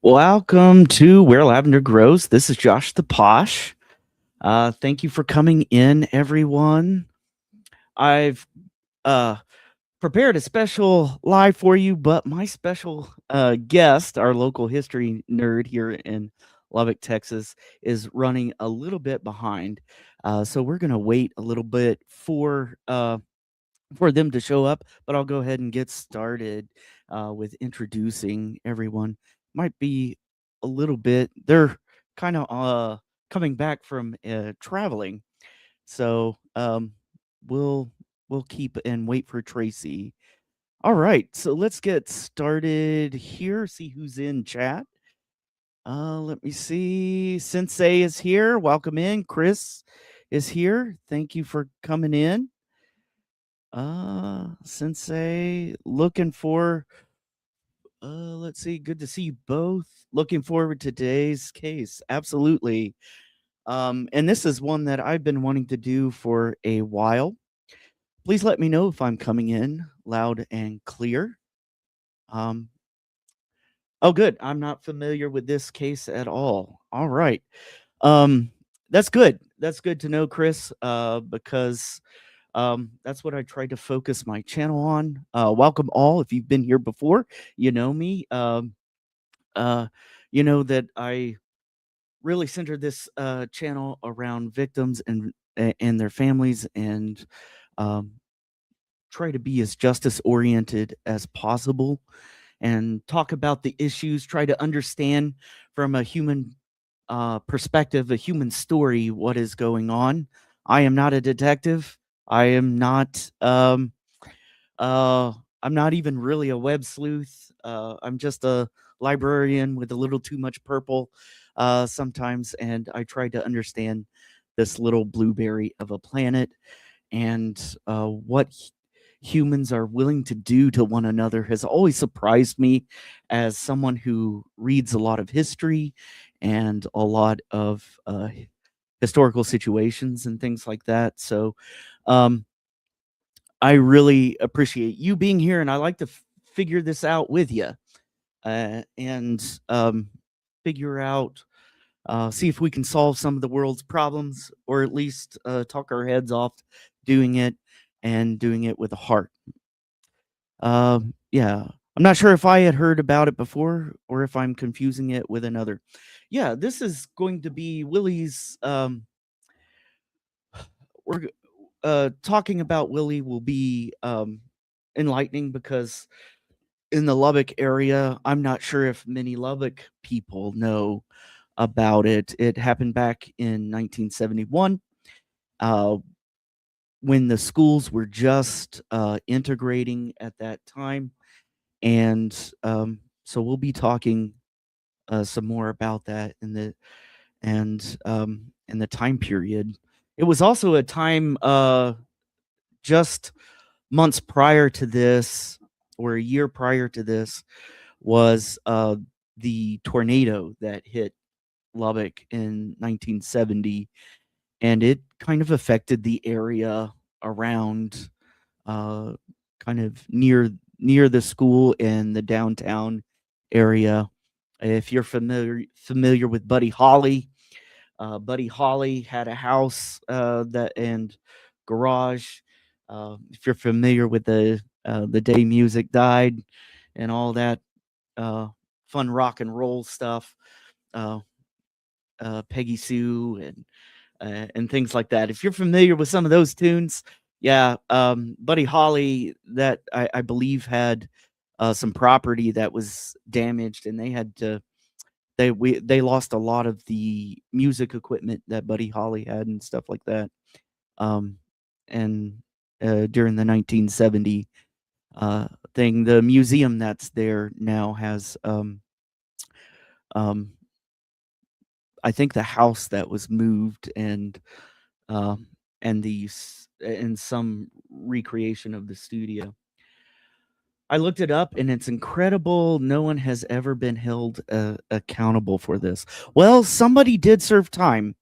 Welcome to Where Lavender Grows. This is Josh the Posh. Thank you for coming in, everyone. I've uh, prepared a special live for you, but my special guest, our local history nerd here in Lubbock, Texas, is running a little bit behind. So we're going to wait a little bit for them to show up, but I'll go ahead and get started with introducing everyone. Might be a little bit, they're kind of coming back from traveling, so we'll we'll keep and wait for Tracey. All right, so let's get started here. See who's in chat. Let me see. Sensei is here. Welcome in. Chris is here. Thank you for coming in. Sensei, looking for let's see, good to see you both. Looking forward to today's case. Absolutely. And this is one that I've been wanting to do for a while. Please let me know if I'm coming in loud and clear. Um, oh, good. I'm not familiar with this case at all. All right. That's good. That's good to know, Chris, because that's what I tried to focus my channel on. Welcome all. If you've been here before, you know me. Uh, you know that I really centered this channel around victims and their families, and um, try to be as justice oriented as possible, and talk about the issues. Try to understand from a human perspective, a human story, what is going on. I am not a detective. I am not. Uh, I'm not even really a web sleuth. I'm just a librarian with a little too much purple sometimes, and I try to understand this little blueberry of a planet and what humans are willing to do to one another has always surprised me as someone who reads a lot of history and a lot of historical situations and things like that. So, um, I really appreciate you being here, and I like to figure this out with you and figure out, see if we can solve some of the world's problems, or at least talk our heads off doing it and doing it with a heart. Yeah, I'm not sure if I had heard about it before or if I'm confusing it with another. Yeah, this is going to be Willie's. We're talking about Willie will be enlightening because in the Lubbock area, I'm not sure if many Lubbock people know about it. It happened back in 1971 uh, when the schools were just integrating at that time. And so we'll be talking some more about that in the time period. It was also a time just months prior to this, or a year prior to this, was the tornado that hit Lubbock in 1970, and it kind of affected the area around, uh, kind of near the school and the downtown area. If you're familiar with Buddy Holly had a house that and garage. If you're familiar with the day music died and all that uh, fun rock and roll stuff, uh, Peggy Sue and things like that. If you're familiar with some of those tunes, yeah, Buddy Holly, that I believe had some property that was damaged, and they had to they lost a lot of the music equipment that Buddy Holly had and stuff like that. Um, and during the 1970 thing, the museum that's there now has um, I think the house that was moved um, and some recreation of the studio. I looked it up, and it's incredible. No one has ever been held accountable for this. Well, somebody did serve time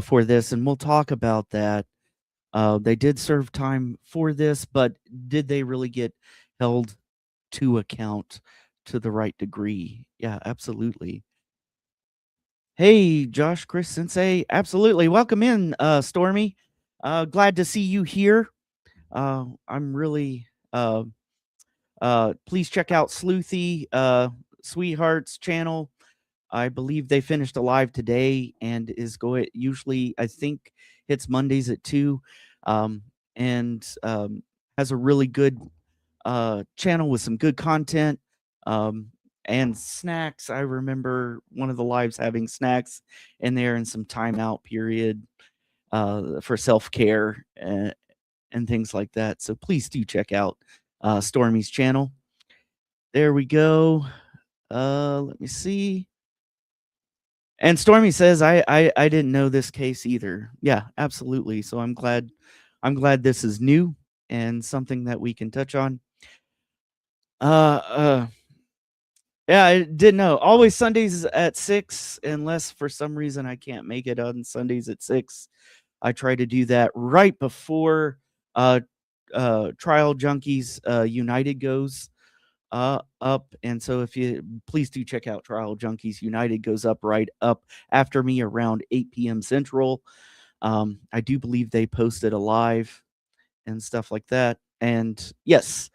for this, and we'll talk about that. They did serve time for this, but did they really get held to account to the right degree. Yeah, absolutely. Hey, Josh, Chris Sensei, absolutely. Welcome in, Stormy. Glad to see you here. I'm really please check out Sleuthy Sweetheart's channel. I believe they finished a live today and is going usually I think hits Mondays at 2, um, and has a really good channel with some good content, um, and snacks. I remember one of the lives having snacks in there and some timeout period for self care and things like that. So please do check out Stormy's channel. There we go. Let me see. And Stormy says, I didn't know this case either. Yeah, absolutely. So I'm glad this is new and something that we can touch on. Uh, yeah, I didn't know. Always Sundays at 6, unless for some reason I can't make it on Sundays at 6. I try to do that right before uh Trial Junkies United goes up. And so if you please do check out Trial Junkies United goes up right up after me around 8 p.m. Central. I do believe they posted a live and stuff like that. And yes,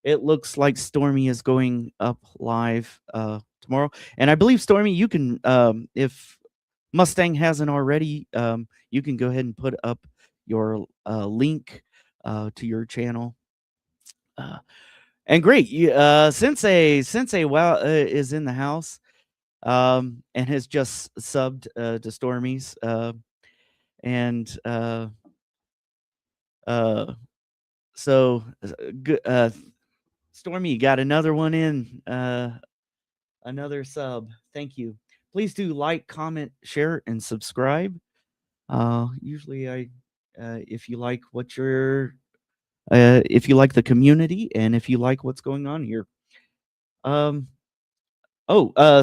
it looks like Stormy is going up live tomorrow. And I believe Stormy, you can if Mustang hasn't already, you can go ahead and put up your link to your channel. And great, you, Sensei, wow, is in the house, and has just subbed to Stormy's, and uh, so good. Stormy, you got another one in, another sub. Thank you. Please do like, comment, share, and subscribe. Usually, if you like what you're, if you like the community, and if you like what's going on here. Um,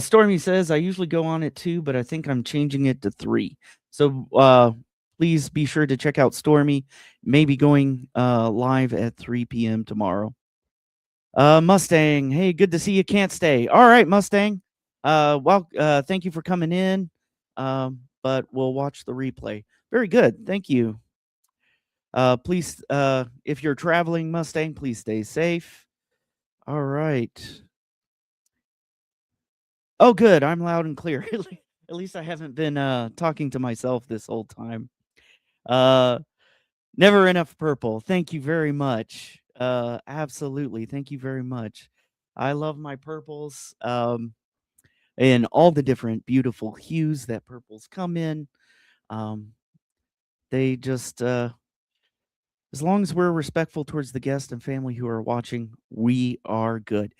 Stormy says, I usually go on at 2, but I think I'm changing it to 3. So please be sure to check out Stormy, maybe going live at 3 p.m. tomorrow. Mustang, hey, good to see you. Can't stay. All right, Mustang. Thank you for coming in. But we'll watch the replay. Very good. Thank you. Please, if you're traveling, Mustang, please stay safe. All right. Oh, good. I'm loud and clear. At least I haven't been talking to myself this whole time. Uh, Never enough purple. Thank you very much. Absolutely. Thank you very much. I love my purples. And all the different beautiful hues that purples come in. Um, they just as long as we're respectful towards the guest and family who are watching, we are good.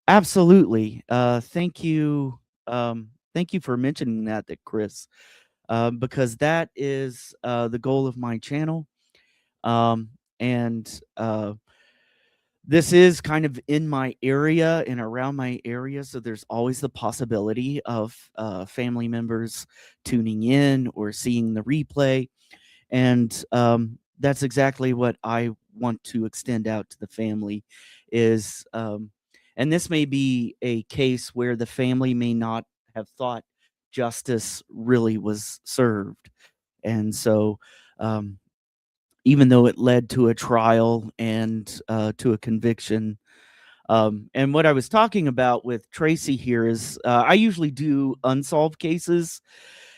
Absolutely. Thank you for mentioning that Chris, because that is the goal of my channel. And this is kind of in my area and around my area, so there's always the possibility of family members tuning in or seeing the replay. And that's exactly what I want to extend out to the family is, and this may be a case where the family may not have thought justice really was served. And so, even though it led to a trial and to a conviction, and what I was talking about with Tracey here is I usually do unsolved cases.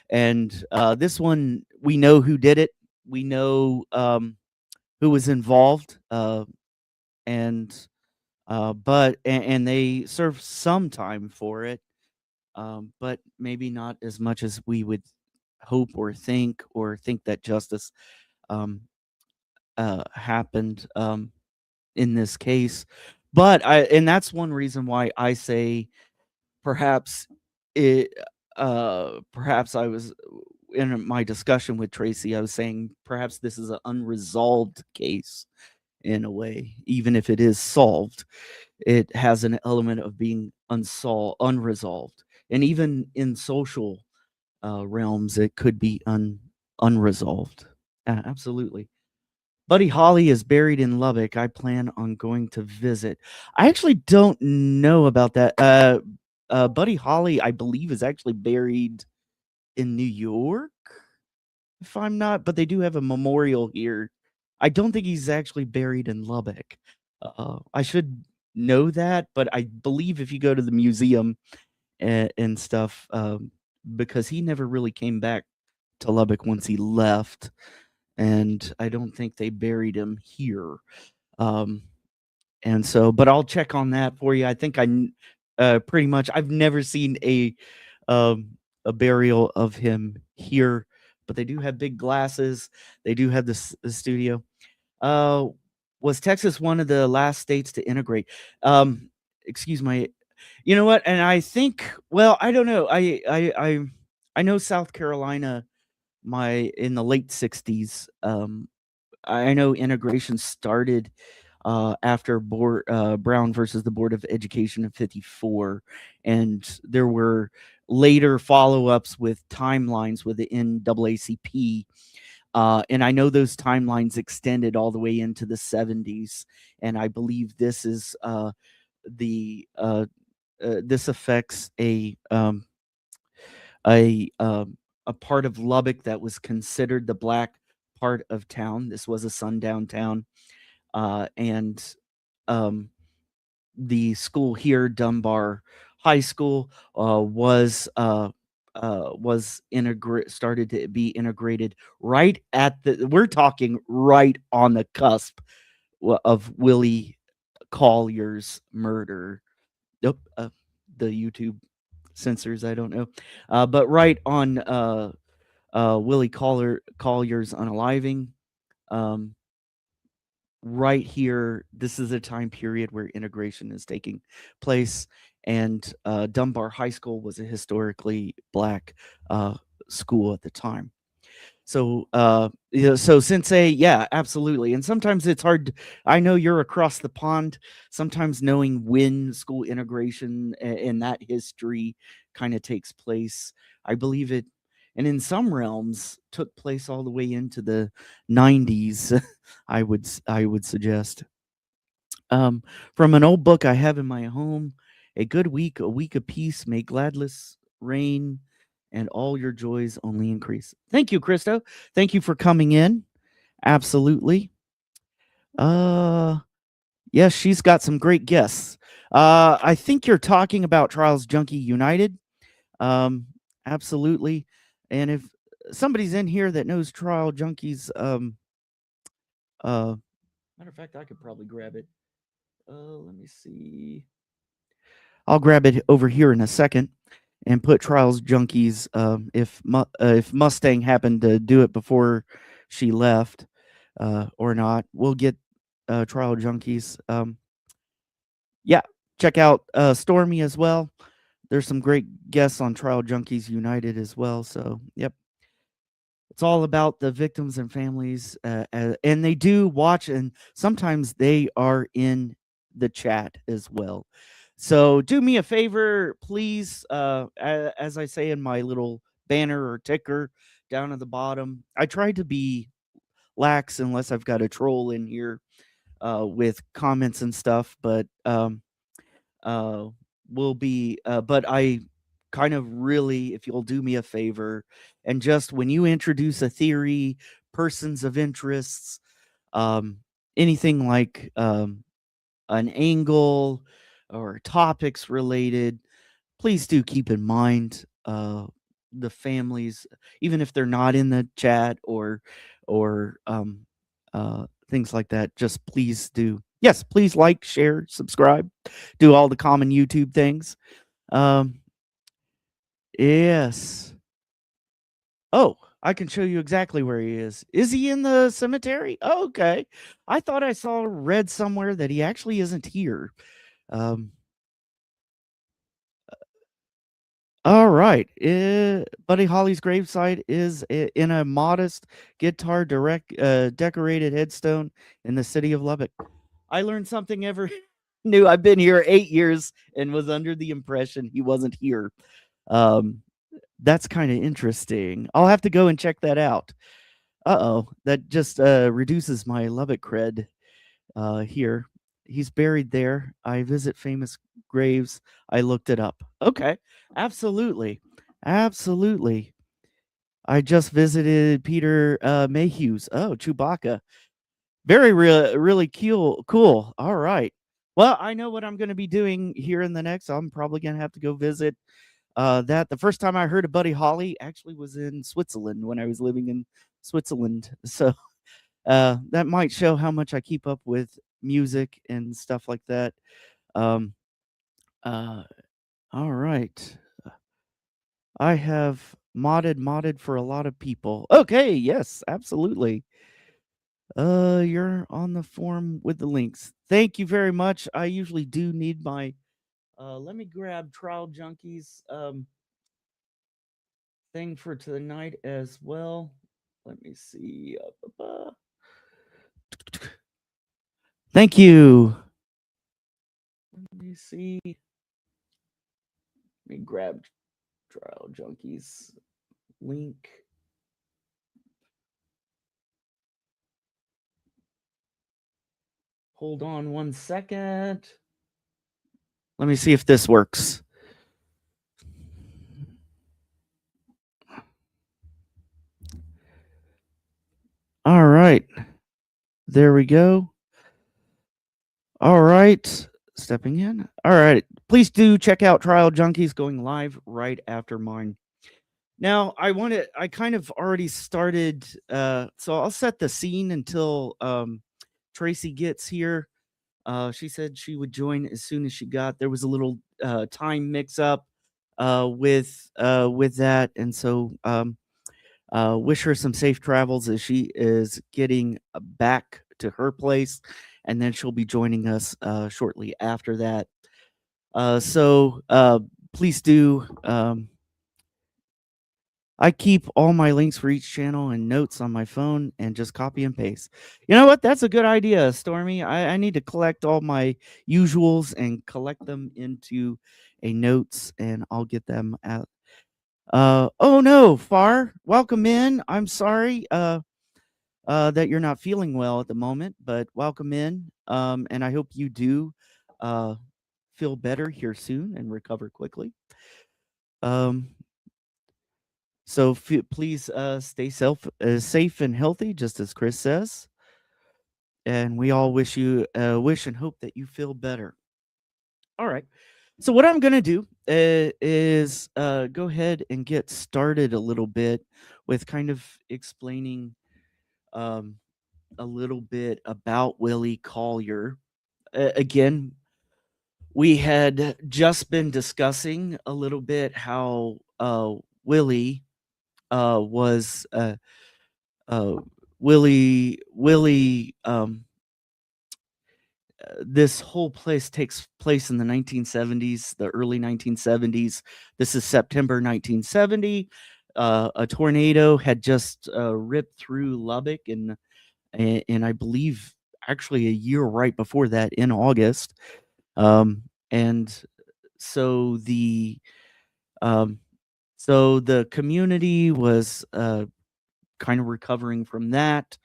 And this one, we know who did it. We know who was involved, and and they served some time for it, but maybe not as much as we would hope or think that justice um, happened in this case. And that's one reason why I say perhaps it. Perhaps I was in my discussion with Tracey, I was saying perhaps this is an unresolved case in a way. Even if it is solved, it has an element of being unresolved. And even in social realms, it could be unresolved. Absolutely. Buddy Holly is buried in Lubbock. I plan on going to visit. I actually don't know about that. Buddy Holly, I believe, is actually buried in New York, if I'm not, but they do have a memorial here. I don't think he's actually buried in Lubbock. I should know that, but I believe if you go to the museum and stuff, because he never really came back to Lubbock once he left, and I don't think they buried him here. Um, and so, but I'll check on that for you. I think pretty much I've never seen um, a burial of him here, but they do have big glasses. They do have the studio. Uh, was Texas one of the last states to integrate? Um, excuse my, you know what? And I think, well, I don't know. I know South Carolina. My in the late '60s. I know integration started after Brown versus the Board of Education of '54, and there were later follow-ups with timelines with the NAACP. And I know those timelines extended all the way into the '70s, and I believe this is the this affects a um, a part of Lubbock that was considered the black part of town. This was a sundown town, and um, the school here, Dunbar High School, was started to be integrated right at the. We're talking right on the cusp of Willie Collier's murder. Nope, the YouTube censors. I don't know, but right on Willie Collier's unaliving. Um, right here, this is a time period where integration is taking place, and Dunbar High School was a historically black school at the time. So, so Sensei, yeah, absolutely. And sometimes it's hard. I know you're across the pond. Sometimes knowing when school integration and that history kind of takes place, I believe it, and in some realms took place all the way into the '90s. I would suggest. Um, from an old book I have in my home, a week of peace, may gladness reign, and all your joys only increase. Thank you, Christo. Thank you for coming in. Absolutely. Uh, yes, she's got some great guests. I think you're talking about Trials Junkie United. Um, absolutely. And if somebody's in here that knows Trial Junkies, uh, matter of fact, I could probably grab it. Let me see. I'll grab it over here in a second and put Trials Junkies. If Mustang happened to do it before she left, or not, we'll get Trial Junkies. Yeah, check out Stormy as well. There's some great guests on Trial Junkies United as well. So, yep. It's all about the victims and families, and they do watch, and sometimes they are in the chat as well. So do me a favor, please. As I say in my little banner or ticker down at the bottom, I try to be lax unless I've got a troll in here with comments and stuff. But uh, will be, but I kind of really, if you'll do me a favor, and just when you introduce a theory, persons of interests, um, anything like an angle or topics related, please do keep in mind the families, even if they're not in the chat or things like that. Just please do. Yes, please like, share, subscribe, do all the common YouTube things. Um, yes. Oh, I can show you exactly where he is. Is he in the cemetery? Oh, okay. I thought I saw read somewhere that he actually isn't here. Um, all right. Buddy Holly's gravesite is in a modest guitar decorated headstone in the city of Lubbock. I learned something ever new. I've been here 8 years and was under the impression he wasn't here. That's kind of interesting. I'll have to go and check that out. Uh-oh, that just reduces my Lubbock cred here. He's buried there. I visit famous graves. I looked it up. Okay, absolutely. Absolutely. I just visited Peter Mayhew's. Oh, Chewbacca. Very really cool. All right. Well, I know what I'm going to be doing here in the next. I'm probably going to have to go visit that. The first time I heard of Buddy Holly actually was in Switzerland when I was living in Switzerland. So that might show how much I keep up with music and stuff like that. Um, uh, all right. I have modded for a lot of people. Okay, yes, absolutely. You're on the form with the links. Thank you very much. I usually do need my let me grab Trial Junkies thing for tonight as well. Let me see. Thank you. Let me see. Let me grab Trial Junkies link. Hold on 1 second. Let me see if this works. All right. There we go. All right. Stepping in. All right. Please do check out Trial Junkies going live right after mine. Now, I kind of already started, so I'll set the scene until Tracey gets here. She said she would join as soon as she got. There was a little time mix up with that, and so wish her some safe travels as she is getting back to her place, and then she'll be joining us shortly after that. So please do. I keep all my links for each channel and notes on my phone and just copy and paste. You know what? That's a good idea, Stormy. I need to collect all my usuals and collect them into a notes, and I'll get them out. Oh no, Far, welcome in. I'm sorry that you're not feeling well at the moment, but welcome in. And I hope you do feel better here soon and recover quickly. Um, So please stay safe and healthy, just as Chris says. And we all wish and hope that you feel better. All right. So what I'm gonna do is go ahead and get started a little bit with kind of explaining um, a little bit about Willie Collier. Again, we had just been discussing a little bit how Willie was uh, Willie, this whole place takes place in the 1970s, the early 1970s. This is September 1970. A tornado had just ripped through Lubbock, and I believe actually a year right before that in August. And so the um, so the community was kind of recovering from that.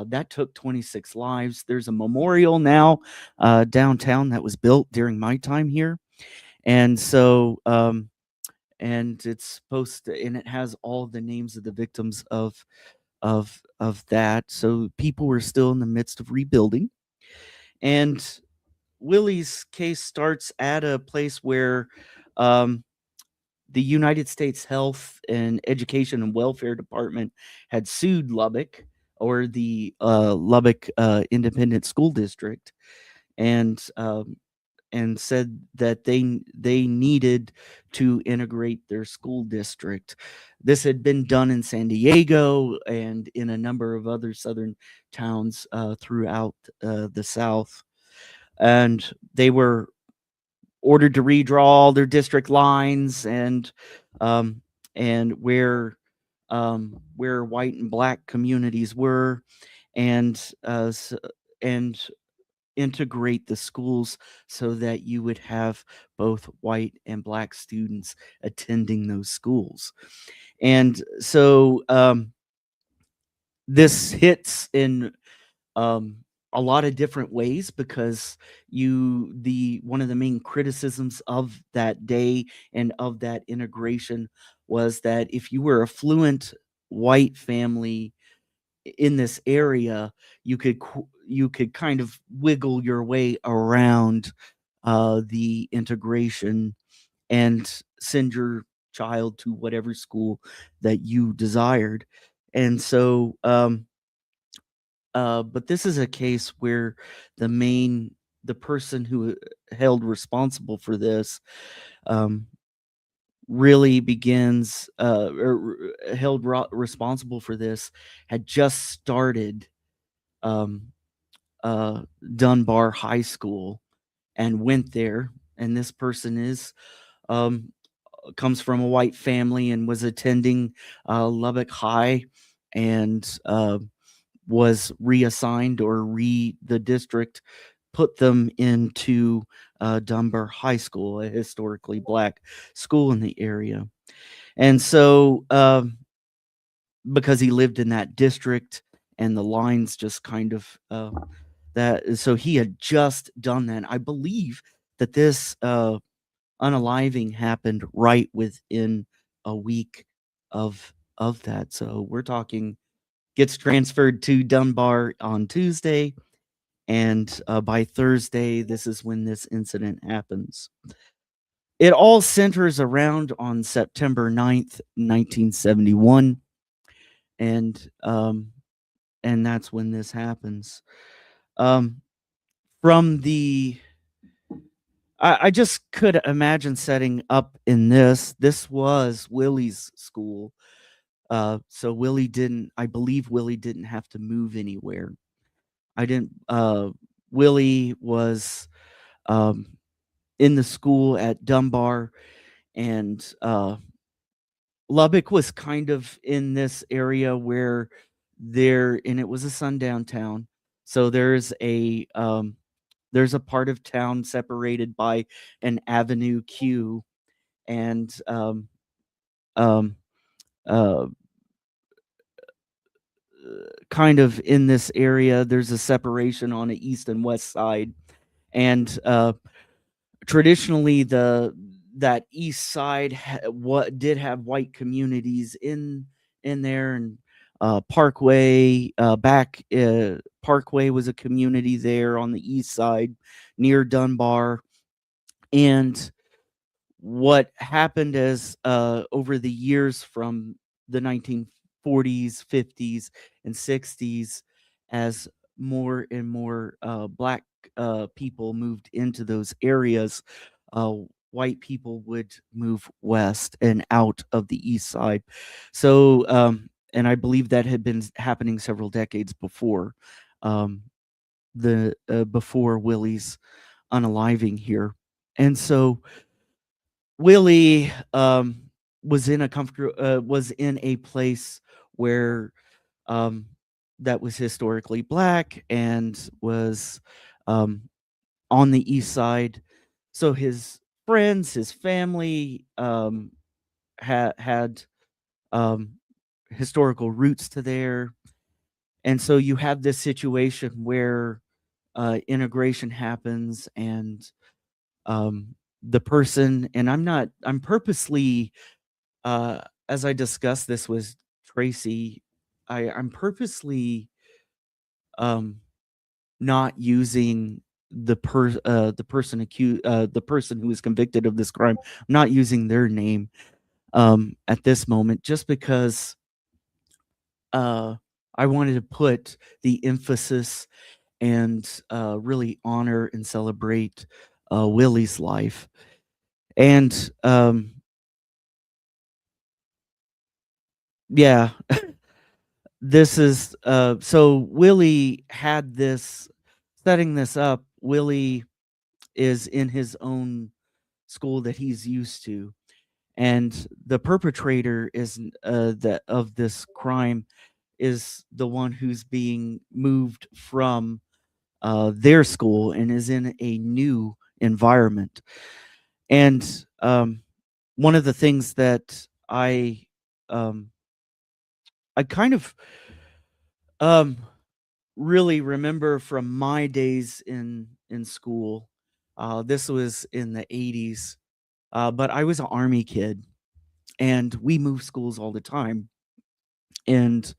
That took 26 lives. There's a memorial now downtown that was built during my time here, and so and it's supposed to, and it has all the names of the victims of that. So people were still in the midst of rebuilding, and Willie's case starts at a place where um, the United States Health and Education and Welfare Department had sued Lubbock, or the Lubbock Independent School District, and and said that they needed to integrate their school district. This had been done in San Diego and in a number of other southern towns throughout the South, and they were ordered to redraw all their district lines um, and where white and black communities were, and and integrate the schools so that you would have both white and black students attending those schools. And so this hits in um, a lot of different ways because the one of the main criticisms of that day and of that integration was that if you were a fluent white family in this area, you could kind of wiggle your way around the integration and send your child to whatever school that you desired. And so, but this is a case where the main the person who held responsible for this um, really begins responsible for this had just started um, uh, Dunbar High School and went there. And this person is um, comes from a white family and was attending Lubbock High and was reassigned or the district put them into Dunbar High School, a historically black school in the area. And so, because he lived in that district and the lines just kind of so he had just done that. I believe that this unaliving happened right within a week of that. So we're talking gets transferred to Dunbar on Tuesday, and by Thursday, this is when this incident happens. It all centers around on September 9th, 1971, and that's when this happens. Um, from the I just could imagine setting up in this. This was Willie's school. So Willie didn't, I believe Willie didn't have to move anywhere. I didn't, Willie was um, in the school at Dunbar, and Lubbock was kind of in this area where and it was a sundown town. So there's a part of town separated by an Avenue Q, and um, uh, kind of in this area, there's a separation on the east and west side, and traditionally that east side what did have white communities in there, and Parkway was a community there on the east side near Dunbar. And what happened is over the years from the 1940s, 50s, and 60s, as more and more black people moved into those areas, uh, white people would move west and out of the east side. So, and I believe that had been happening several decades before um, the before Willie's unaliving here. And so Willie was in a place where um, that was historically black and was um, on the east side. So his friends, his family had um, historical roots to there, and so you have this situation where integration happens, and um, the person, and I'm purposely uh, as I discussed this with Tracey, I'm purposely um, not using the person who was convicted of this crime. I'm not using their name at this moment, just because uh, I wanted to put the emphasis and really honor and celebrate Willie's life. And yeah, this is so Willie had this setting this up. Willie is in his own school that he's used to, and the perpetrator is that of this crime is the one who's being moved from their school and is in a new environment. And one of the things that um, I kind of Um, really remember from my days in school. This was in the 80s. But I was an army kid and we moved schools all the time. And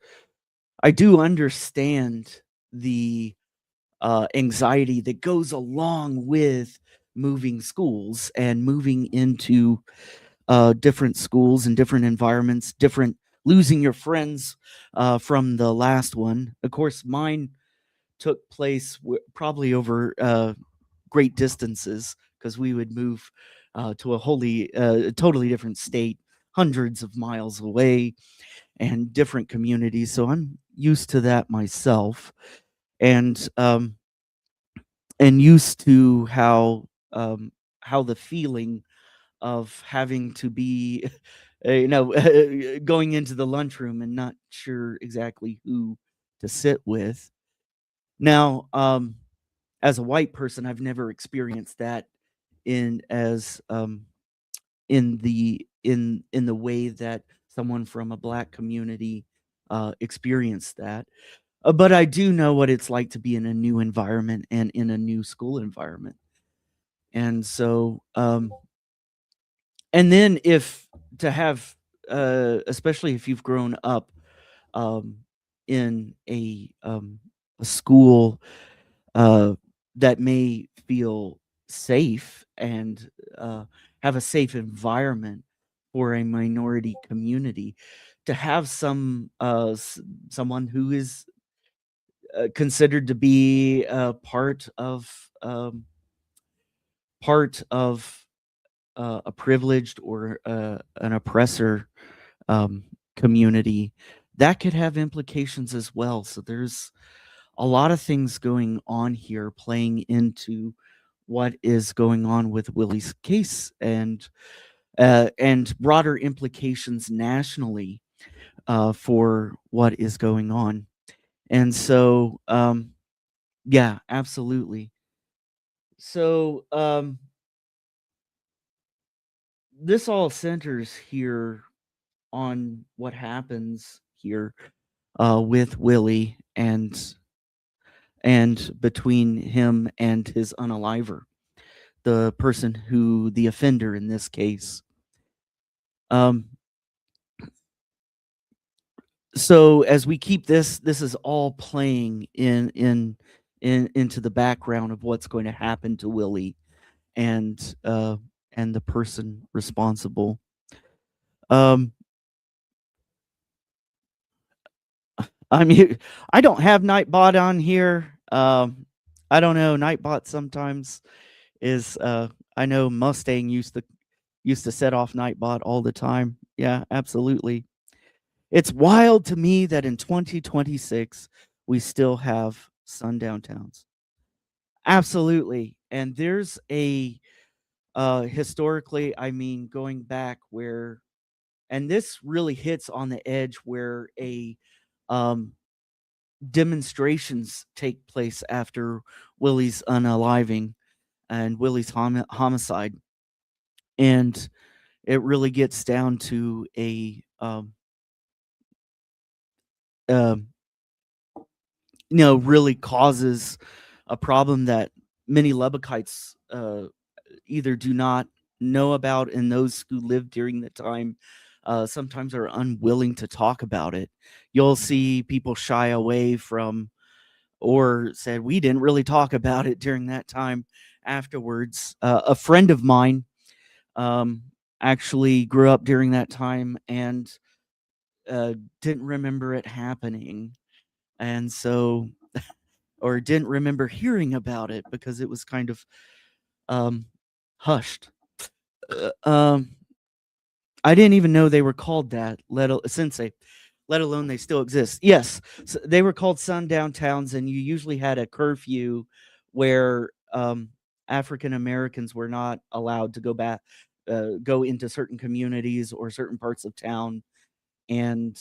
I do understand the anxiety that goes along with moving schools and moving into different schools and different environments, different losing your friends from the last one. Of course, mine took place probably over great distances because we would move to a totally different state, hundreds of miles away, and different communities. So I'm used to that myself, and used to how the feeling of having to be going into the lunchroom and not sure exactly who to sit with. Now, as a white person, I've never experienced that in as in the way that someone from a black community experienced that. But I do know what it's like to be in a new environment and in a new school environment. And so, and then if to have, especially if you've grown up um, in a school uh, that may feel safe and have a safe environment for a minority community, to have someone who is considered to be part of a privileged or an oppressor um, community, that could have implications as well. So there's a lot of things going on here playing into what is going on with Willie's case, and broader implications nationally for what is going on. And so yeah, absolutely. So this all centers here on what happens here with Willie, and between him and his unaliver, the person who the offender in this case. Um, so as we keep this is all playing in into the background of what's going to happen to Willie and the person responsible. Um, I mean, I don't have Nightbot on here. I don't know. Nightbot sometimes is I know Mustang used to set off Nightbot all the time. Yeah, absolutely. It's wild to me that in 2026 we still have sundown towns. Absolutely. And there's a historically, I mean, going back where, and this really hits on the edge where a um demonstrations take place after Willie's unaliving and Willie's homicide, and it really gets down to a um really causes a problem that many Lubbockites either do not know about, and those who lived during the time sometimes are unwilling to talk about it. You'll see people shy away from, or said, we didn't really talk about it during that time afterwards. A friend of mine um, actually grew up during that time and didn't remember it happening. And so, or didn't remember hearing about it because it was kind of um, hushed. Uh, um, I didn't even know they were called that, sensei, let alone they still exist. Yes, they were called sundown towns, and you usually had a curfew where African Americans were not allowed to go into certain communities or certain parts of town, and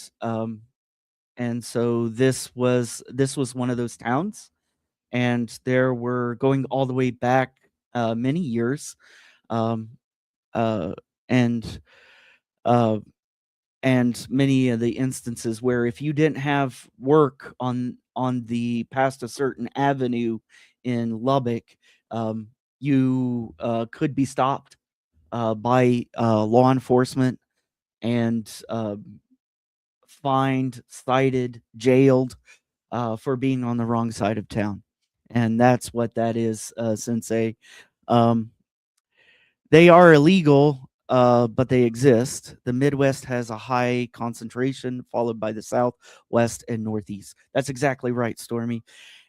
so this was one of those towns, and there were going all the way back many years, um, uh, and uh, and many of the instances where if you didn't have work on the past a certain avenue in Lubbock, um, you could be stopped by law enforcement and fined, cited, jailed for being on the wrong side of town. And that's what that is, Sensei. Um, they are illegal, but they exist. The Midwest has a high concentration, followed by the South, West, and Northeast. That's exactly right, Stormy.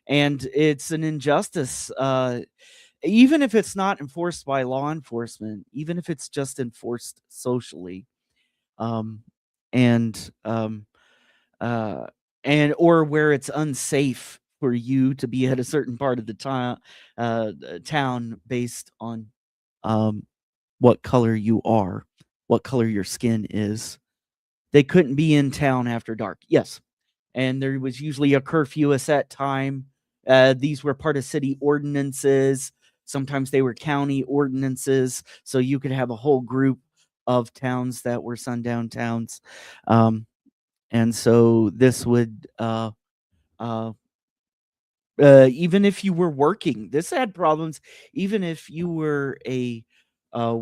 And it's an injustice, even if it's not enforced by law enforcement, even if it's just enforced socially. Um, and uh, or where it's unsafe for you to be at a certain part of the town based on um, what color you are, what color your skin is. They couldn't be in town after dark. Yes, and there was usually a curfew, a set time. These were part of city ordinances. Sometimes they were county ordinances, so you could have a whole group of towns that were sundown towns. Um, and so this would uh, even if you were working, this had problems. Even if you were a uh,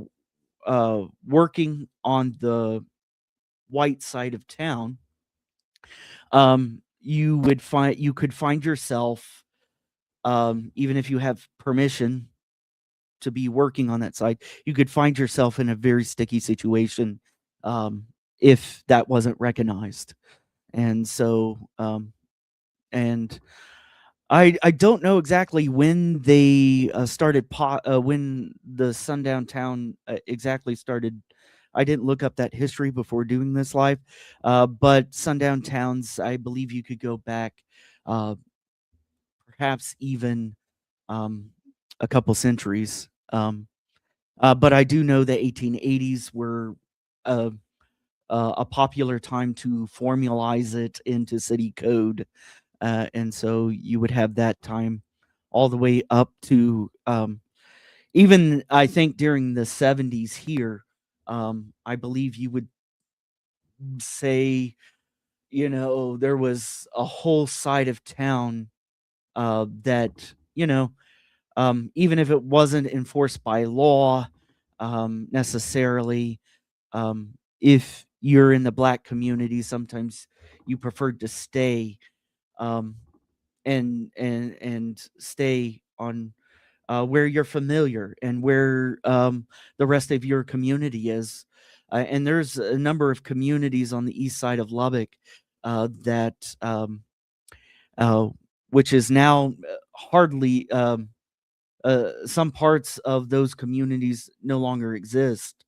working on the white side of town, you could find yourself, even if you have permission to be working on that side, you could find yourself in a very sticky situation if that wasn't recognized. And so, and I don't know exactly when they started when the sundown town exactly started. I didn't look up that history before doing this live, but sundown towns, I believe you could go back, uh, perhaps even um, a couple centuries. But I do know the 1880s were uh, a popular time to formalize it into city code. And so you would have that time all the way up to even I think during the 70s here. I believe you would say, there was a whole side of town that, even if it wasn't enforced by law necessarily, if you're in the Black community, sometimes you preferred to stay um, and stay on where you're familiar and where the rest of your community is. And there's a number of communities on the east side of Lubbock that, uh, which is now hardly, some parts of those communities no longer exist.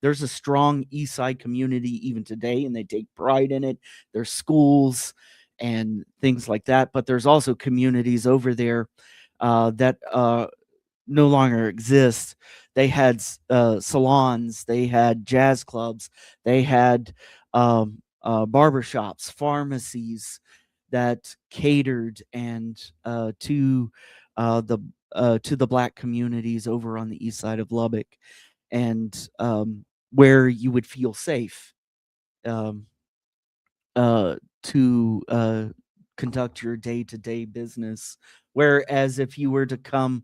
There's a strong East Side community even today, and they take pride in it. There's schools and things like that, but there's also communities over there that no longer exist. They had salons, they had jazz clubs, they had barbershops, pharmacies that catered and to the Black communities over on the east side of Lubbock, and where you would feel safe um, to conduct your day-to-day business. Whereas if you were to come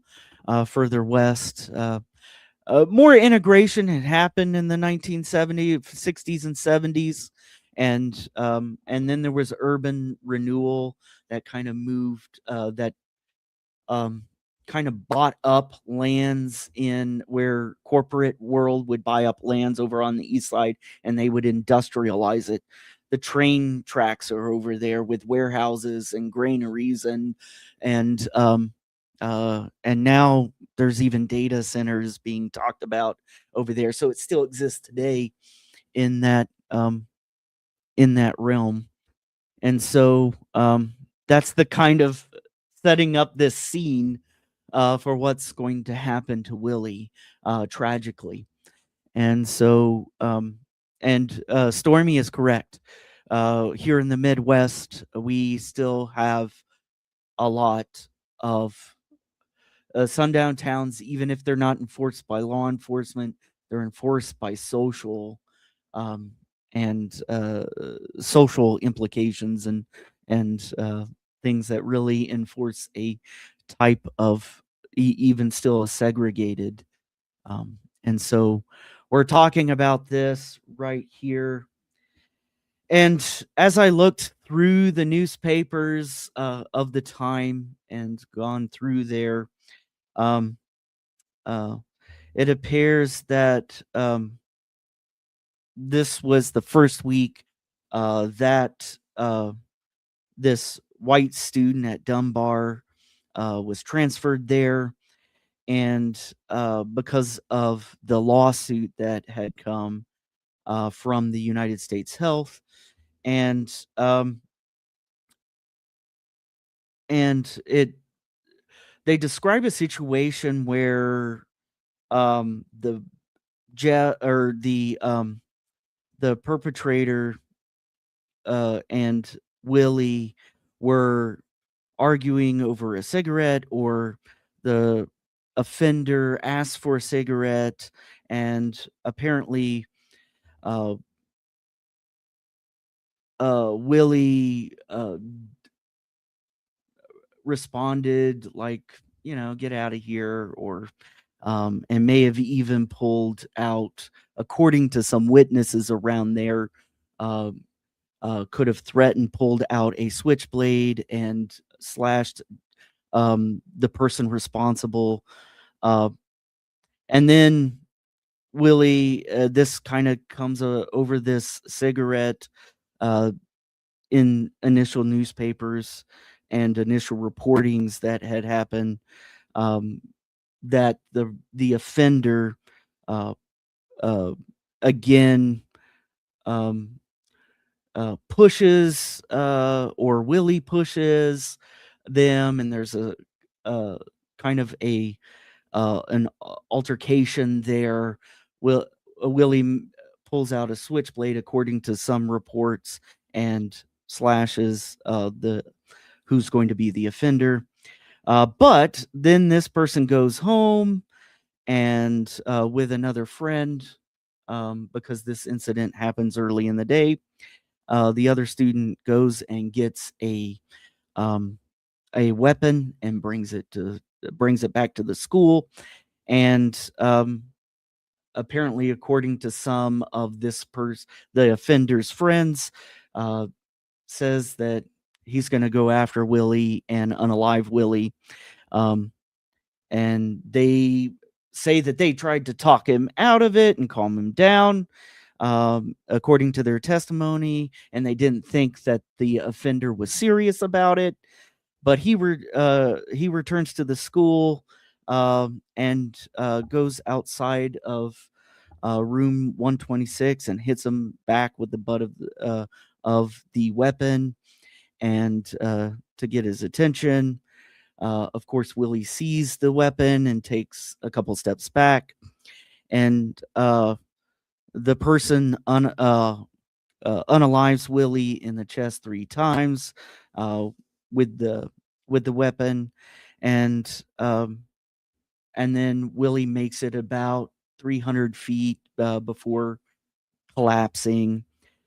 further west, more integration had happened in the 1970s, 60s, and 70s, and then there was urban renewal that kind of moved that um, kind of bought up lands in where corporate world would buy up lands over on the east side, and they would industrialize it. The train tracks are over there with warehouses and granaries and now there's even data centers being talked about over there. So it still exists today in that realm. And so that's the kind of setting up this scene for what's going to happen to Willie tragically. And so, Stormy is correct. Here in the Midwest, we still have a lot of sundown towns, even if they're not enforced by law enforcement, they're enforced by social. Um, and social implications and things that really enforce a type of even still a segregated. And so we're talking about this right here. And as I looked through the newspapers of the time and gone through there, um, uh, it appears that this was the first week that this white student at Dunbar was transferred there. And because of the lawsuit that had come from the United States Health, and um, it they describe a situation where the or the perpetrator and Willie were arguing over a cigarette, or the offender asked for a cigarette, and apparently uh, Willie responded like, get out of here, or and may have even pulled out, according to some witnesses around there, uh, could have threatened, pulled out a switchblade and slashed the person responsible. Uh, and then Willie, this kind of comes over this cigarette uh, in initial newspapers and initial reportings that had happened, um, that the offender uh, uh, again um, pushes, or Willie pushes them, and there's a kind of an altercation there. Willie pulls out a switchblade, according to some reports, and slashes the who's going to be the offender. But then this person goes home and with another friend, because this incident happens early in the day. The other student goes and gets um, a weapon and brings it back to the school, and apparently, according to some of the offender's friends, uh, says that he's going to go after Willie and unalive Willie. Um, and they say that they tried to talk him out of it and calm him down, according to their testimony, and they didn't think that the offender was serious about it. But he returns to the school, and goes outside of room 126 and hits him back with the butt of the weapon, and to get his attention. Of course, Willie sees the weapon and takes a couple steps back, and the person unalives Willie in the chest 3 times with the weapon, and then Willie makes it about 300 feet before collapsing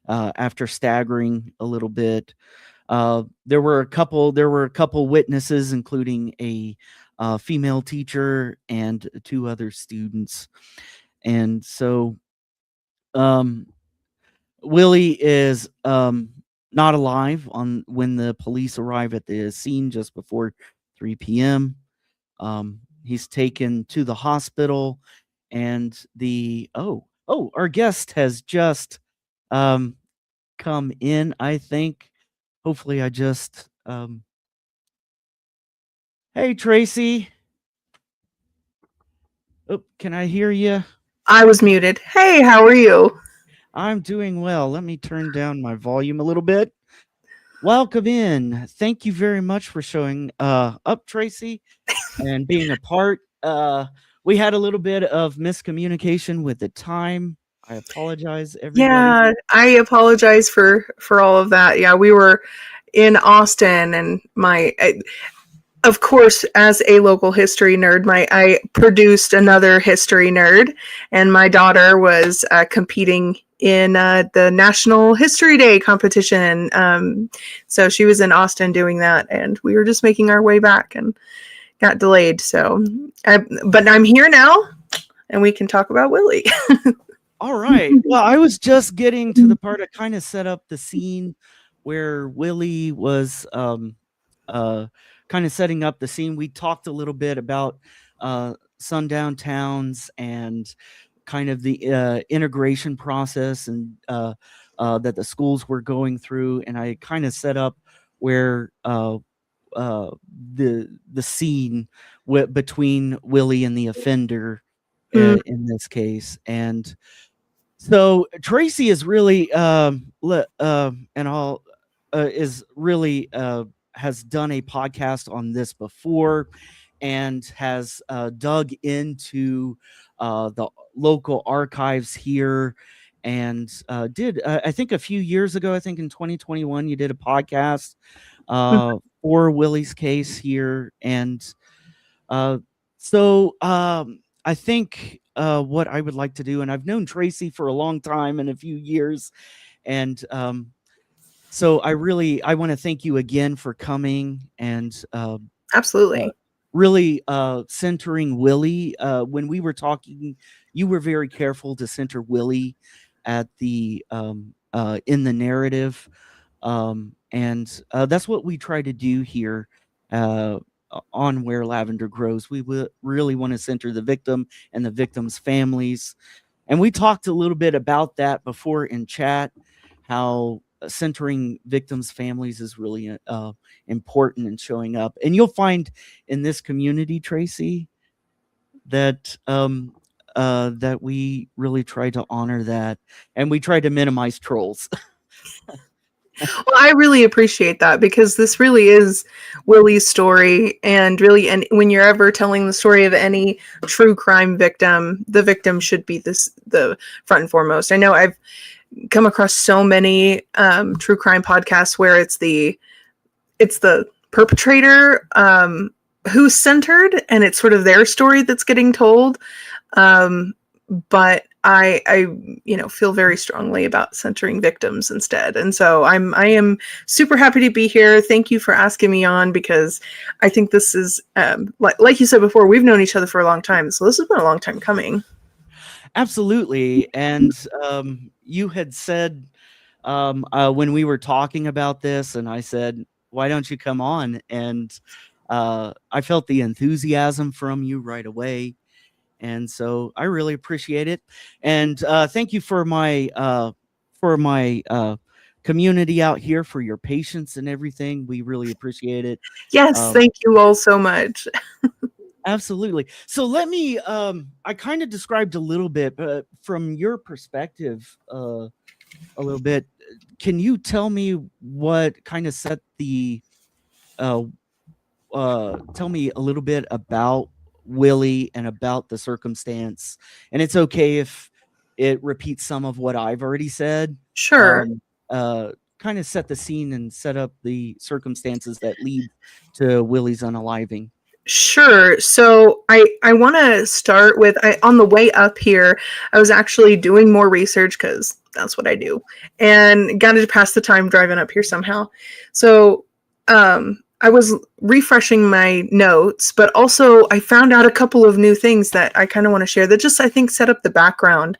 after staggering a little bit. There were a couple witnesses, including a female teacher and 2 other students. And so Willie is not alive on when the police arrive at the scene just before 3 p.m. He's taken to the hospital, and our guest has just come in, I think. Hopefully, I just hey, Tracey. Oh, can I hear you? I was muted. Hey, how are you? I'm doing well. Let me turn down my volume a little bit. Welcome in. Thank you very much for showing up, Tracey, and being a part. We had a little bit of miscommunication with the time. I apologize, everybody. Yeah, I apologize for all of that. Yeah, we were in Austin, and of course, as a local history nerd, I produced another history nerd, and my daughter was competing in the National History Day competition. So she was in Austin doing that, and we were just making our way back and got delayed. But I'm here now, and we can talk about Willie. All right. Well, I was just getting to the part to kind of set up the scene where Willie was kind of setting up the scene. We talked a little bit about sundown towns and kind of the integration process and that the schools were going through, and I kind of set up where the scene between Willie and the offender in this case. And so Tracey is really is really has done a podcast on this before and has dug into the local archives here and did I think a few years ago, I think in 2021, you did a podcast for Willie's case here. And I think what I would like to do, and I've known Tracey for a long time and a few years, and so I want to thank you again for coming and Absolutely. really centering Willie. When we were talking, you were very careful to center Willie at the in the narrative, and that's what we try to do here on Where Lavender Grows. We really want to center the victim and the victim's families, and we talked a little bit about that before in chat, how centering victims' families is really important in showing up. And you'll find in this community, Tracey, that that we really try to honor that, and we try to minimize trolls. Well, I really appreciate that, because this really is Willie's story, and when you're ever telling the story of any true crime victim, the victim should be the front and foremost. I know I've come across so many true crime podcasts where it's the perpetrator who's centered, and it's sort of their story that's getting told. But I feel very strongly about centering victims instead. And so I am super happy to be here. Thank you for asking me on, because I think this is, like you said before, we've known each other for a long time. So this has been a long time coming. Absolutely. And you had said when we were talking about this, and I said, why don't you come on? And I felt the enthusiasm from you right away. And so I really appreciate it. And thank you for my community out here, for your patience and everything. We really appreciate it. Yes, thank you all so much. Absolutely. So let me, I kind of described a little bit, but from your perspective, a little bit, can you tell me what kind of set the, tell me a little bit about Willie and about the circumstance? And it's okay if it repeats some of what I've already said. Sure. Kind of set the scene and set up the circumstances that lead to Willie's unaliving. Sure. So I want to start with, on the way up here, I was actually doing more research, because that's what I do, and got to pass the time driving up here somehow. So I was refreshing my notes, but also I found out a couple of new things that I kind of want to share that just, I think, set up the background.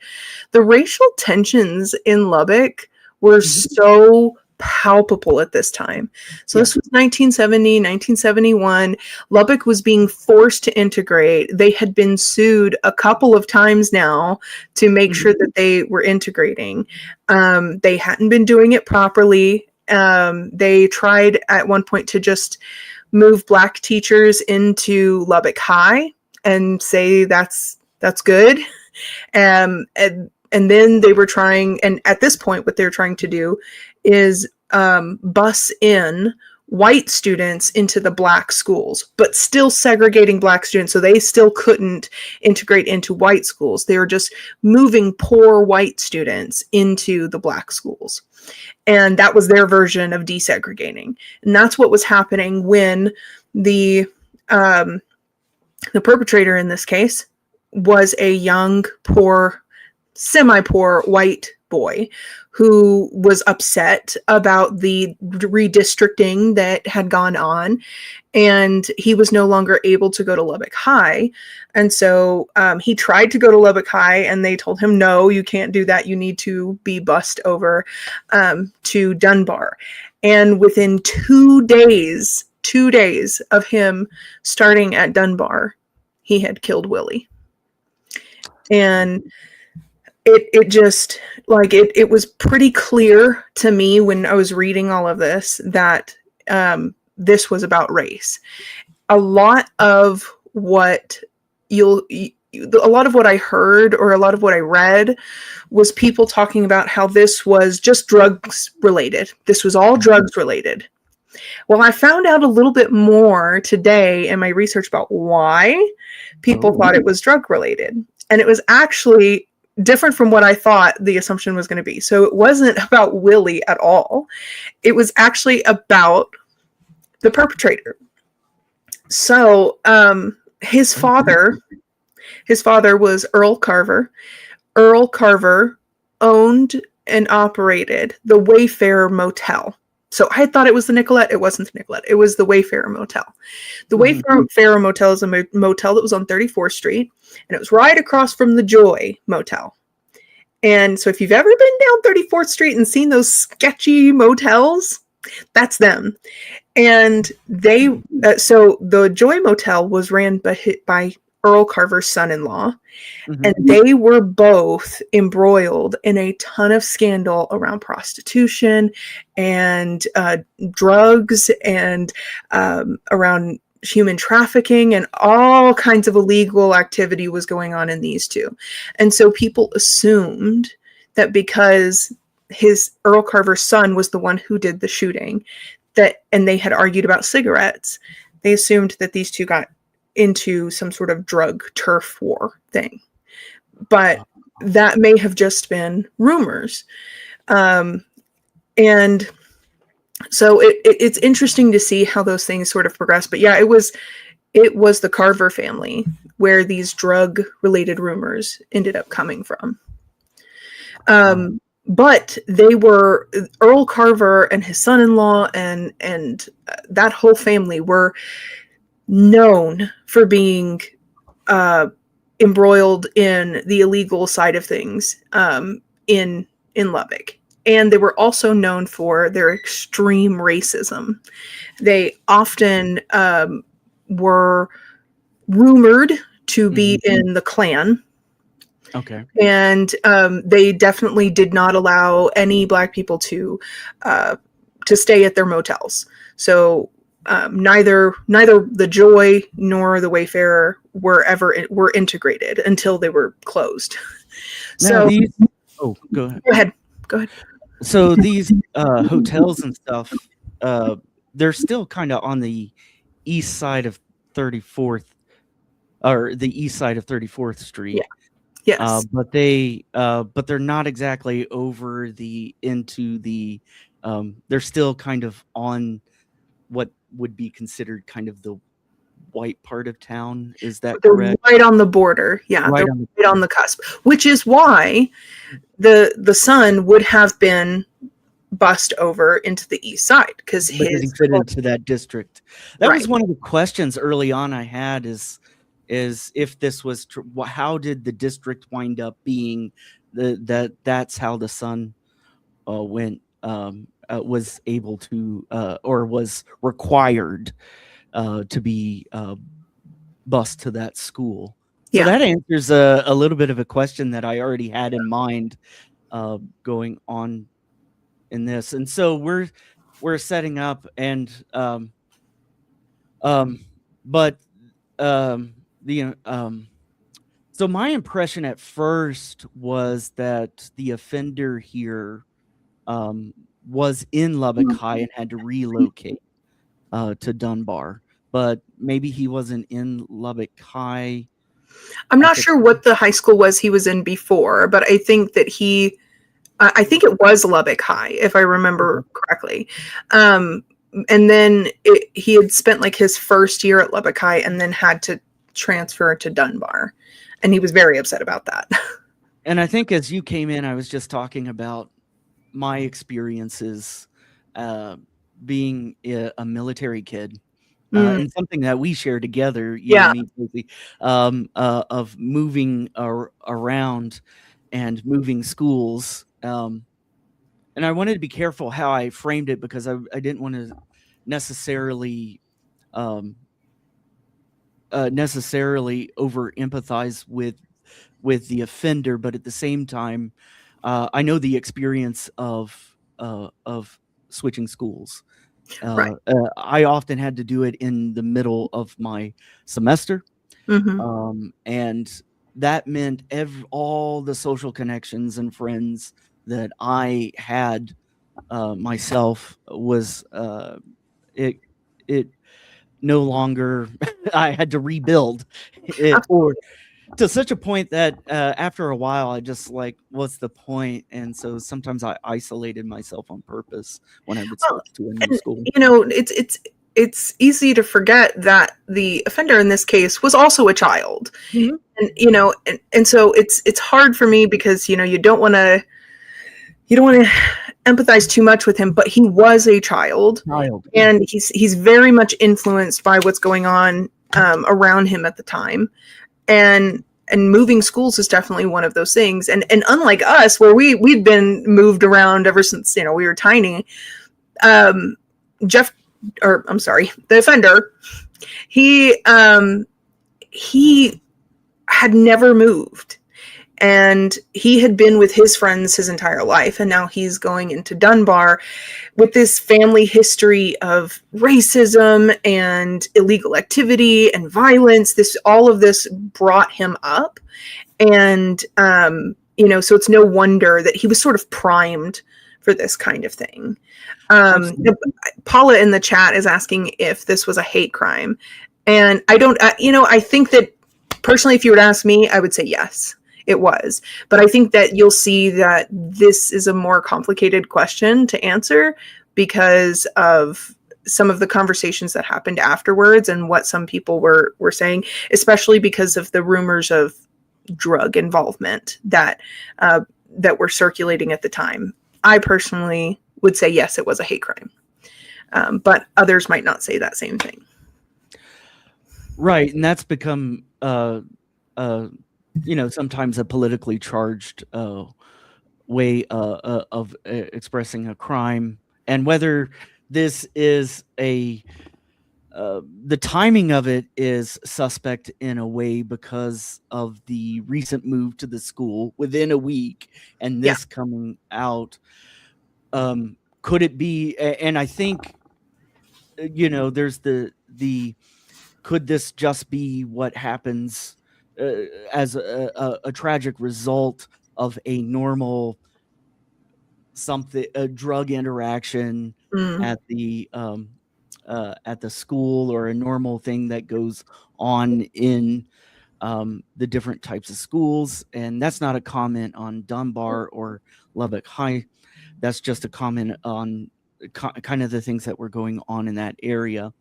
The racial tensions in Lubbock were so palpable at this time. So this was 1970, 1971. Lubbock was being forced to integrate. They had been sued a couple of times now to make sure that they were integrating. They hadn't been doing it properly. They tried at one point to just move Black teachers into Lubbock High and say that's good. And then they were trying, and at this point, what they're trying to do is bus in white students into the Black schools, but still segregating Black students. So they still couldn't integrate into white schools. They were just moving poor white students into the Black schools. And that was their version of desegregating. And that's what was happening when The the perpetrator in this case was a young, poor, semi-poor white boy who was upset about the redistricting that had gone on, and he was no longer able to go to Lubbock High. And so he tried to go to Lubbock High, and they told him, no, you can't do that. You need to be bussed over to Dunbar. And within 2 days of him starting at Dunbar, he had killed Willie. And it just, like, it was pretty clear to me when I was reading all of this that this was about race. A lot of what I heard, or a lot of what I read, was people talking about how this was just drugs related. This was all drugs related. Well, I found out a little bit more today in my research about why people thought it was drug related. And it was actually different from what I thought the assumption was going to be. So it wasn't about Willie at all. It was actually about the perpetrator. So his father was Earl Carver. Earl Carver owned and operated the Wayfarer Motel. So I thought it was the Nicolette. It wasn't the Nicolette. It was the Wayfarer Motel. The Wayfarer Motel is a motel that was on 34th Street, and it was right across from the Joy Motel. And so if you've ever been down 34th Street and seen those sketchy motels, that's them. And they, so the Joy Motel was ran by Earl Carver's son-in-law, and they were both embroiled in a ton of scandal around prostitution and drugs and around human trafficking, and all kinds of illegal activity was going on in these two. And so people assumed that because Earl Carver's son was the one who did the shooting, and they had argued about cigarettes, they assumed that these two got into some sort of drug turf war thing. But that may have just been rumors. And so it's interesting to see how those things sort of progress. But yeah, it was the Carver family where these drug related rumors ended up coming from. But they were, Earl Carver and his son-in-law and that whole family were known for being embroiled in the illegal side of things in Lubbock. And they were also known for their extreme racism. They often were rumored to be in the Klan. Okay. And they definitely did not allow any Black people to stay at their motels. So neither the Joy nor the Wayfarer were integrated until they were closed. Now, go ahead. Go ahead. So these hotels and stuff, they're still kind of on the east side of 34th, or the east side of 34th Street. Yeah. Yes. But they're not exactly over into the. They're still kind of on what would be considered kind of the white part of town. Is that correct? Right on the border. Yeah, right on the cusp, which is why the son would have been bussed over into the east side because he fit into that district. That was one of the questions early on I had is if this was how did the district wind up being that's how the son went was able to or was required to be bused to that school. So that answers a little bit of a question that I already had in mind going on in this. And so we're setting up and so my impression at first was that the offender here was in Lubbock High and had to relocate to Dunbar, but maybe he wasn't in Lubbock High. I'm not sure what the high school was he was in before, but I think that I think it was Lubbock High, if I remember correctly. and then he had spent like his first year at Lubbock High and then had to transfer to Dunbar, and he was very upset about that. And I think as you came in, I was just talking about my experiences being a military kid. And something that we share together, you Yeah. and me, Tracey, of moving around and moving schools. And I wanted to be careful how I framed it because I didn't want to necessarily over empathize with the offender, but at the same time, I know the experience of switching schools. Right. I often had to do it in the middle of my semester, and that meant all the social connections and friends that I had myself was it no longer. I had to rebuild it, or to such a point that after a while I just like, what's the point? And so sometimes I isolated myself on purpose when I would switch to a new school. You know, it's easy to forget that the offender in this case was also a child. And you know, and so it's hard for me because you know you don't want to empathize too much with him, but he was a child. And he's very much influenced by what's going on around him at the time. And moving schools is definitely one of those things. And unlike us, where we'd been moved around ever since, you know, we were tiny, the offender, he had never moved. And he had been with his friends his entire life. And now he's going into Dunbar with this family history of racism and illegal activity and violence. All of this brought him up. And, you know, so it's no wonder that he was sort of primed for this kind of thing. Paula in the chat is asking if this was a hate crime. And I don't, I think that personally, if you were to ask me, I would say yes. It was. But I think that you'll see that this is a more complicated question to answer because of some of the conversations that happened afterwards and what some people were saying, especially because of the rumors of drug involvement that were circulating at the time. I personally would say, yes, it was a hate crime. But others might not say that same thing. Right. And that's become sometimes a politically charged way of expressing a crime, and whether this is the timing of it is suspect in a way because of the recent move to the school within a week and this coming out. Could it be? And I think, there's the could this just be what happens as a tragic result of a normal a drug interaction at the school, or a normal thing that goes on in the different types of schools? And that's not a comment on Dunbar or Lubbock High. That's just a comment on kind of the things that were going on in that area.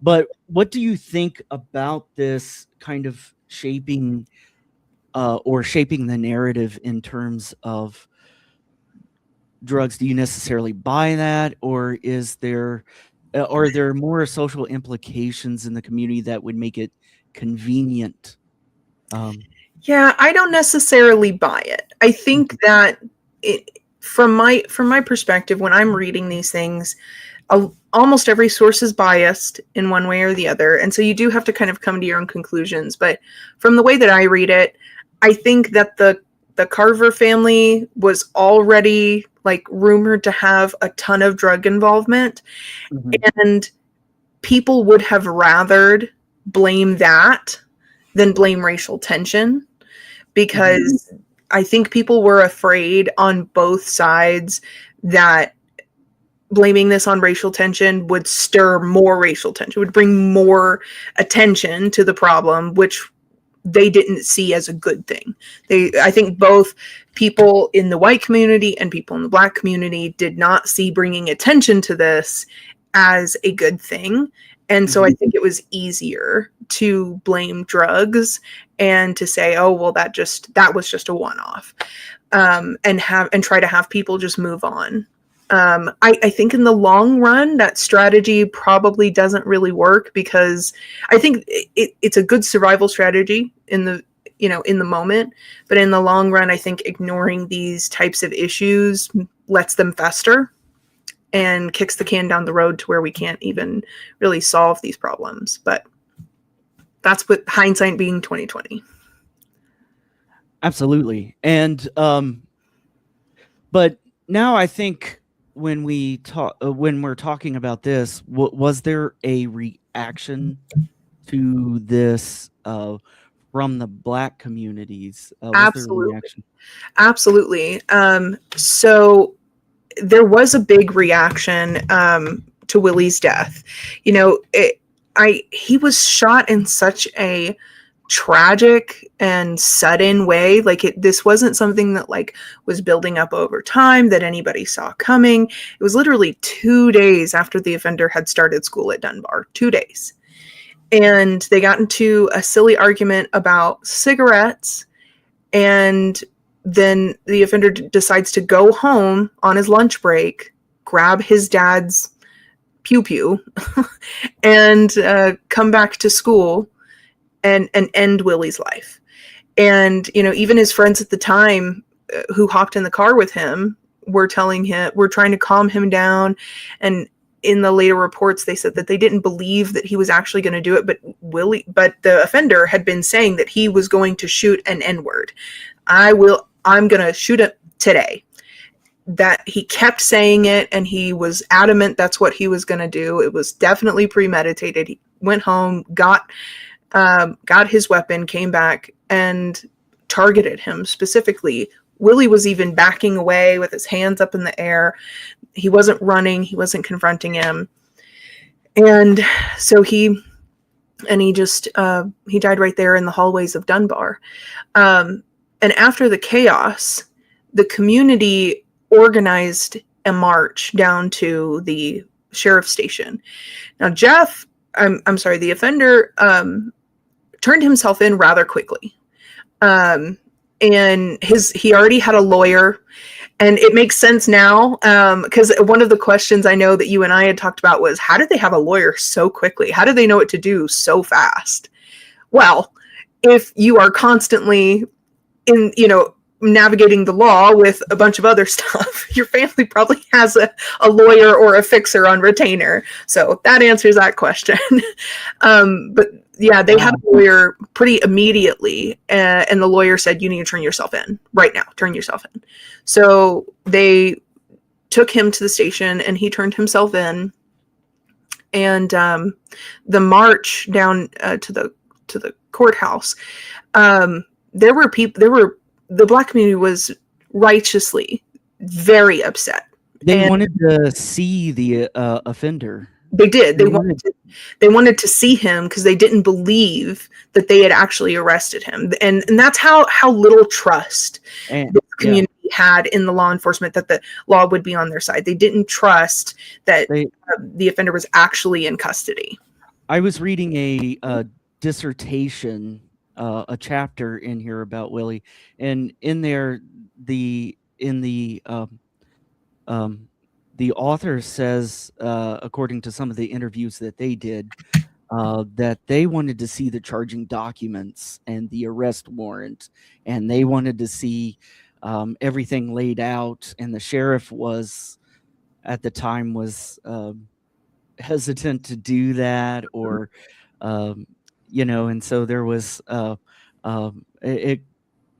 But what do you think about this kind of shaping the narrative in terms of drugs? Do you necessarily buy that, or are there more social implications in the community that would make it convenient? Yeah, I don't necessarily buy it. I think that from my perspective, when I'm reading these things, almost every source is biased in one way or the other. And so you do have to kind of come to your own conclusions. But from the way that I read it, I think that the Carver family was already like rumored to have a ton of drug involvement. And people would have rathered blame that than blame racial tension, because I think people were afraid on both sides that blaming this on racial tension would stir more racial tension, would bring more attention to the problem, which they didn't see as a good thing. I think both people in the white community and people in the black community did not see bringing attention to this as a good thing. And so I think it was easier to blame drugs and to say, oh, well, that was just a one-off, and try to have people just move on. I think in the long run, that strategy probably doesn't really work, because I think it's a good survival strategy in the moment, but in the long run, I think ignoring these types of issues lets them fester and kicks the can down the road to where we can't even really solve these problems. But that's what hindsight being 2020. Absolutely. And but now I think when we're talking about this, was there a reaction to this from the Black communities? Was Absolutely. there a reaction? Absolutely. So there was a big reaction to Willie's death. He was shot in such a tragic and sudden way. This wasn't something that was building up over time that anybody saw coming. It was literally 2 days after the offender had started school at Dunbar. 2 days. And they got into a silly argument about cigarettes, and then the offender decides to go home on his lunch break, grab his dad's pew-pew, and come back to school and end Willie's life. And, even his friends at the time who hopped in the car with him were trying to calm him down. And in the later reports, they said that they didn't believe that he was actually going to do it, but the offender had been saying that he was going to shoot an N-word. I'm going to shoot it today. That he kept saying it, and he was adamant that's what he was going to do. It was definitely premeditated. He went home, got his weapon, came back, and targeted him specifically. Willie was even backing away with his hands up in the air. He wasn't running. He wasn't confronting him. And so he died right there in the hallways of Dunbar. And after the chaos, the community organized a march down to the sheriff's station. Now, the offender turned himself in rather quickly. And he already had a lawyer, and it makes sense now, because one of the questions I know that you and I had talked about was, how did they have a lawyer so quickly? How did they know what to do so fast? Well, if you are constantly navigating the law with a bunch of other stuff, your family probably has a lawyer or a fixer on retainer. So that answers that question. But yeah, they had a lawyer pretty immediately, and the lawyer said, you need to turn yourself in right now. Turn yourself in. So they took him to the station, and he turned himself in. And the march down to the courthouse, the Black community was righteously very upset. They wanted to see the offender. They did. They wanted to see him, because they didn't believe that they had actually arrested him. And that's how little trust the community had in the law enforcement, that the law would be on their side. They didn't trust that the offender was actually in custody. I was reading a dissertation, a chapter in here about Willie, and in there, the author says, according to some of the interviews that they did, that they wanted to see the charging documents and the arrest warrant, and they wanted to see everything laid out. And the sheriff at the time was hesitant to do that, or and so there was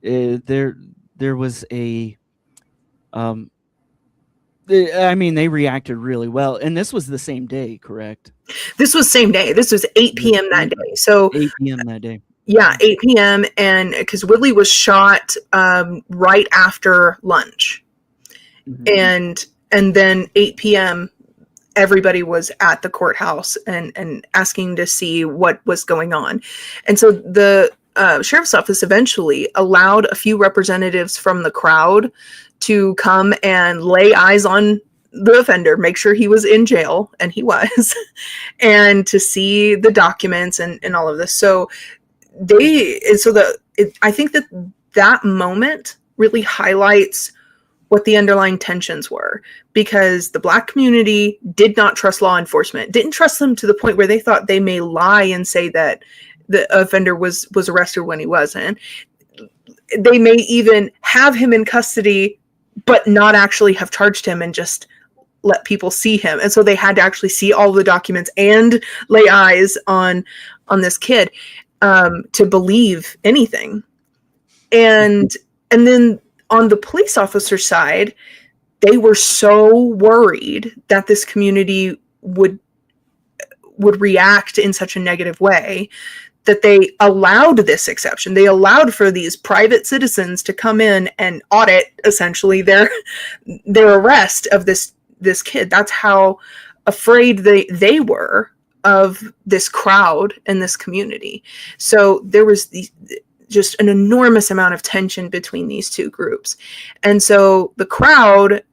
there was a they reacted really well. And this was the same day, correct? This was same day. This was 8 p.m. that day. So 8 p.m. that day. Yeah, 8 p.m. And because Willie was shot right after lunch. Mm-hmm. And then 8 p.m., everybody was at the courthouse and asking to see what was going on. And so the sheriff's office eventually allowed a few representatives from the crowd to come and lay eyes on the offender, make sure he was in jail, and he was, and to see the documents and all of this. So I think that moment really highlights what the underlying tensions were, because the Black community did not trust law enforcement, didn't trust them to the point where they thought they may lie and say that the offender was arrested when he wasn't. They may even have him in custody, but not actually have charged him and just let people see him. And so they had to actually see all the documents and lay eyes on this kid to believe anything. And then on the police officer side, they were so worried that this community would react in such a negative way that they allowed this exception. They allowed for these private citizens to come in and audit essentially their arrest of this kid. That's how afraid they were of this crowd and this community. So there was just an enormous amount of tension between these two groups. And so the crowd,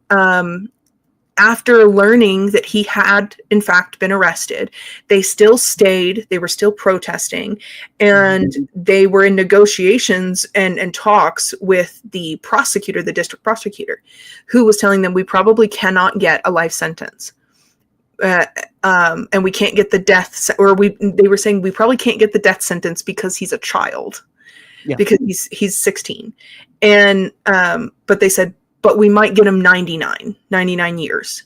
after learning that he had in fact been arrested, they still stayed, they were still protesting, and they were in negotiations and talks with the prosecutor, the district prosecutor, who was telling them, we probably cannot get a life sentence. And we can't get the death, they were saying we probably can't get the death sentence because he's a child. Yeah. Because he's 16. And but they said, but we might get him 99 years.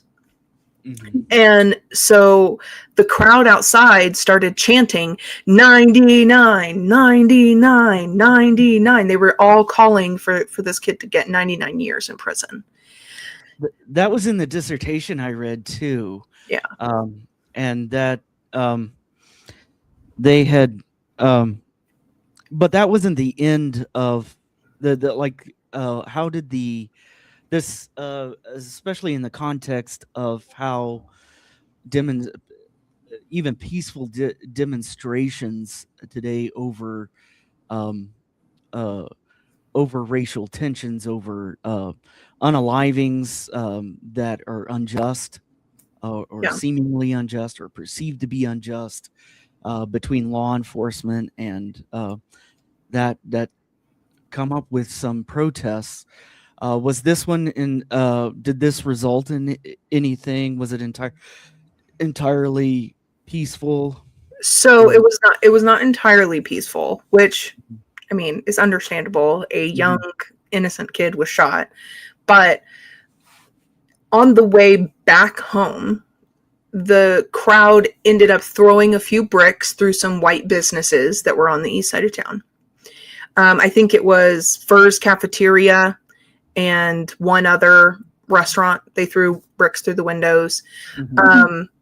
Mm-hmm. And so the crowd outside started chanting 99, 99, 99. They were all calling for this kid to get 99 years in prison. That was in the dissertation I read too. Yeah. And that they had but that wasn't the end of how did this especially in the context of how even peaceful demonstrations today over racial tensions, over unalivings that are unjust or seemingly unjust or perceived to be unjust between law enforcement and that come up with some protests. Was this one did this result in anything? Was it entirely peaceful? So it was not entirely peaceful, which I mean is understandable. A young innocent kid was shot, but on the way back home, the crowd ended up throwing a few bricks through some white businesses that were on the east side of town. I think it was Fur's Cafeteria and one other restaurant. They threw bricks through the windows.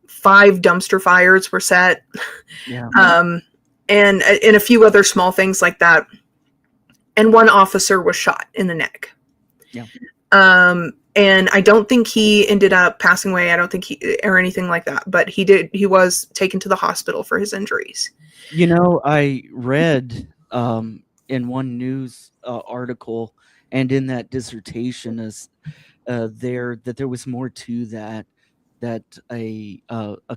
5 dumpster fires were set. Yeah. And a few other small things like that. And one officer was shot in the neck. Yeah. And I don't think he ended up passing away. I don't think or anything like that, but he was taken to the hospital for his injuries. You know, I read, in one news article and in that dissertation that there was more to that a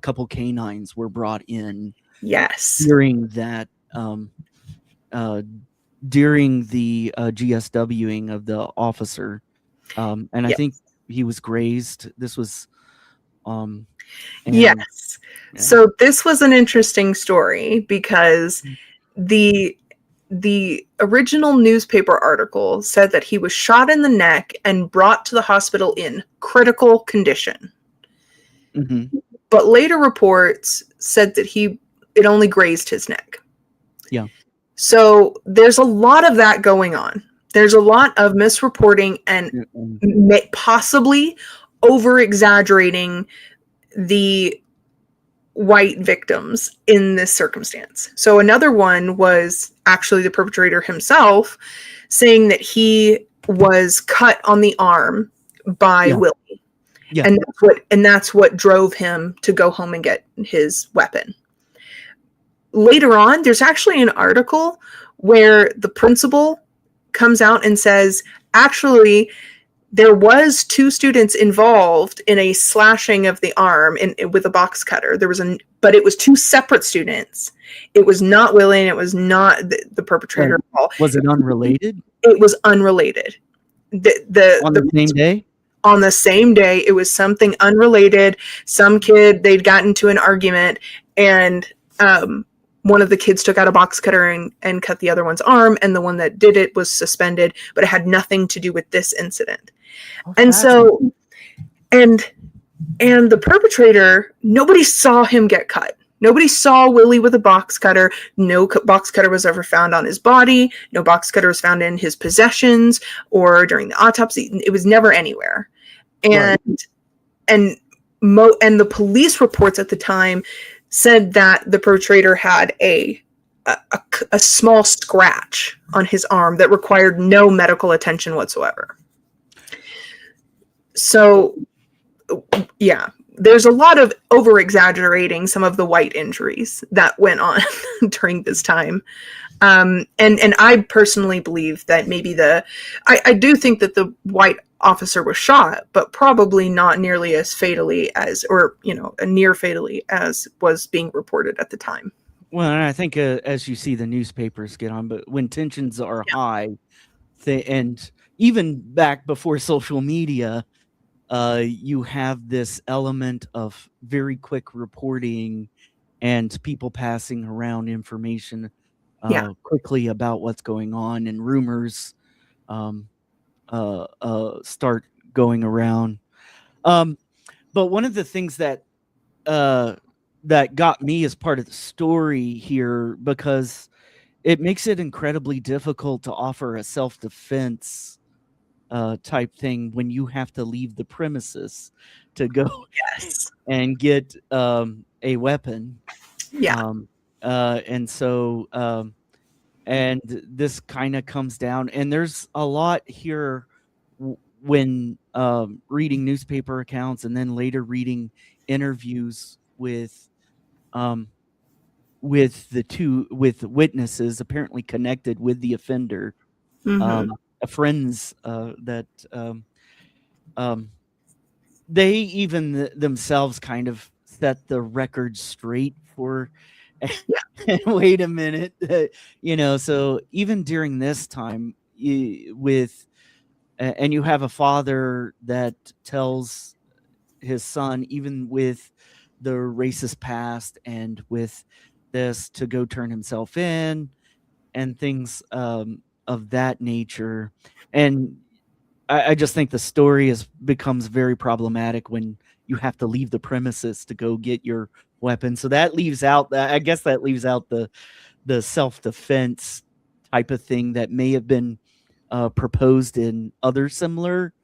couple canines were brought in. Yes. During that during the GSWing of the officer, and yes. I think he was grazed. This was yes. Yeah. So this was an interesting story because the original newspaper article said that he was shot in the neck and brought to the hospital in critical condition. Mm-hmm. But later reports said that it only grazed his neck. Yeah. So there's a lot of that going on. There's a lot of misreporting and possibly over-exaggerating the white victims in this circumstance. So another one was actually the perpetrator himself saying that he was cut on the arm by Willie. Yeah. And that's what drove him to go home and get his weapon. Later on, there's actually an article where the principal comes out and says, actually, there was 2 students involved in a slashing of the arm with a box cutter. But it was 2 separate students. It was not Willie, and it was not the perpetrator at all. Was it unrelated? It was unrelated. On the same day? On the same day, it was something unrelated. Some kid, they'd gotten into an argument, and one of the kids took out a box cutter and cut the other one's arm, and the one that did it was suspended, but it had nothing to do with this incident. And so, and the perpetrator, nobody saw him get cut. Nobody saw Willie with a box cutter. No box cutter was ever found on his body. No box cutter was found in his possessions or during the autopsy. It was never anywhere. And and the police reports at the time said that the perpetrator had a small scratch on his arm that required no medical attention whatsoever. So, yeah, there's a lot of over-exaggerating some of the white injuries that went on during this time. And I personally believe that maybe I do think that the white officer was shot, but probably not nearly as fatally as, or, near fatally as was being reported at the time. Well, and I think as you see the newspapers get on, but when tensions are high, and even back before social media, you have this element of very quick reporting and people passing around information quickly about what's going on, and rumors start going around. But one of the things that got me as part of the story here, because it makes it incredibly difficult to offer a self-defense type thing when you have to leave the premises to go and get a weapon. And so and this kind of comes down, and there's a lot here when reading newspaper accounts and then later reading interviews with witnesses apparently connected with the offender. Friends that they even themselves kind of set the record straight for wait a minute, so even during this time and you have a father that tells his son, even with the racist past and with this, to go turn himself in and things of that nature. And I just think the story becomes very problematic when you have to leave the premises to go get your weapon. So that leaves out the self-defense type of thing that may have been proposed in other similar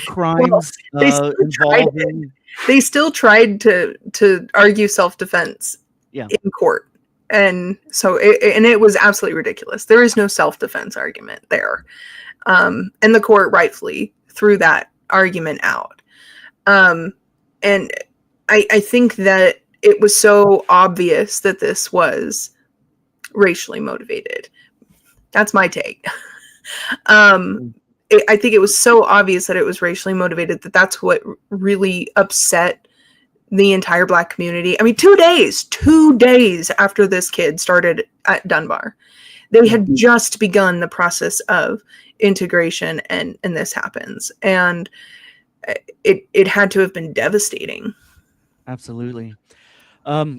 crimes involving. They still tried to argue self-defense in court. And so it was absolutely ridiculous. There is no self-defense argument there. And the court rightfully threw that argument out. And I think that it was so obvious that this was racially motivated. That's my take. I think it was so obvious that it was racially motivated that that's what really upset the entire Black community. I mean, 2 days after this kid started at Dunbar, they had just begun the process of integration, and this happens. And it had to have been devastating. Absolutely.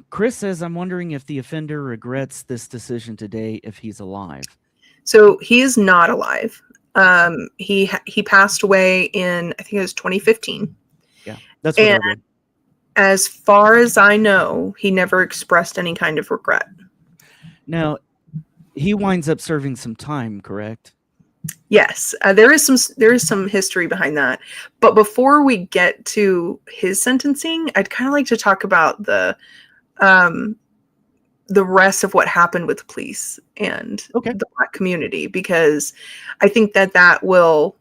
Chris says, I'm wondering if the offender regrets this decision today, if he's alive. So he is not alive. He passed away in, I think it was 2015. Yeah, that's what I read. As far as I know, he never expressed any kind of regret. Now, he winds up serving some time, correct? Yes, there is some history behind that. But before we get to his sentencing, I'd kind of like to talk about the rest of what happened with the police and the Black community, because I think that will,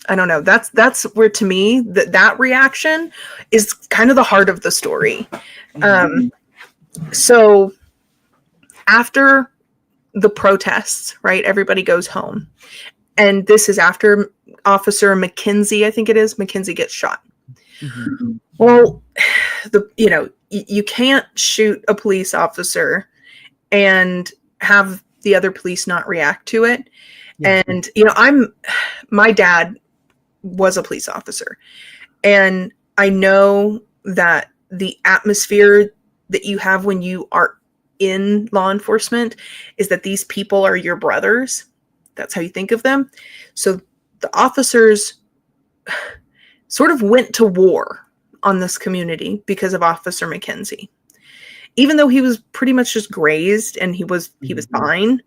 I don't know, that's where, to me, that reaction is kind of the heart of the story. So after the protests, right, everybody goes home. And this is after Officer McKenzie, I think it is, McKenzie gets shot. Mm-hmm. Well, you can't shoot a police officer and have the other police not react to it. Yeah. And my dad was a police officer, and I know that the atmosphere that you have when you are in law enforcement is that these people are your brothers. That's how you think of them. So the officers sort of went to war on this community because of Officer McKenzie. Even though he was pretty much just grazed and he was fine,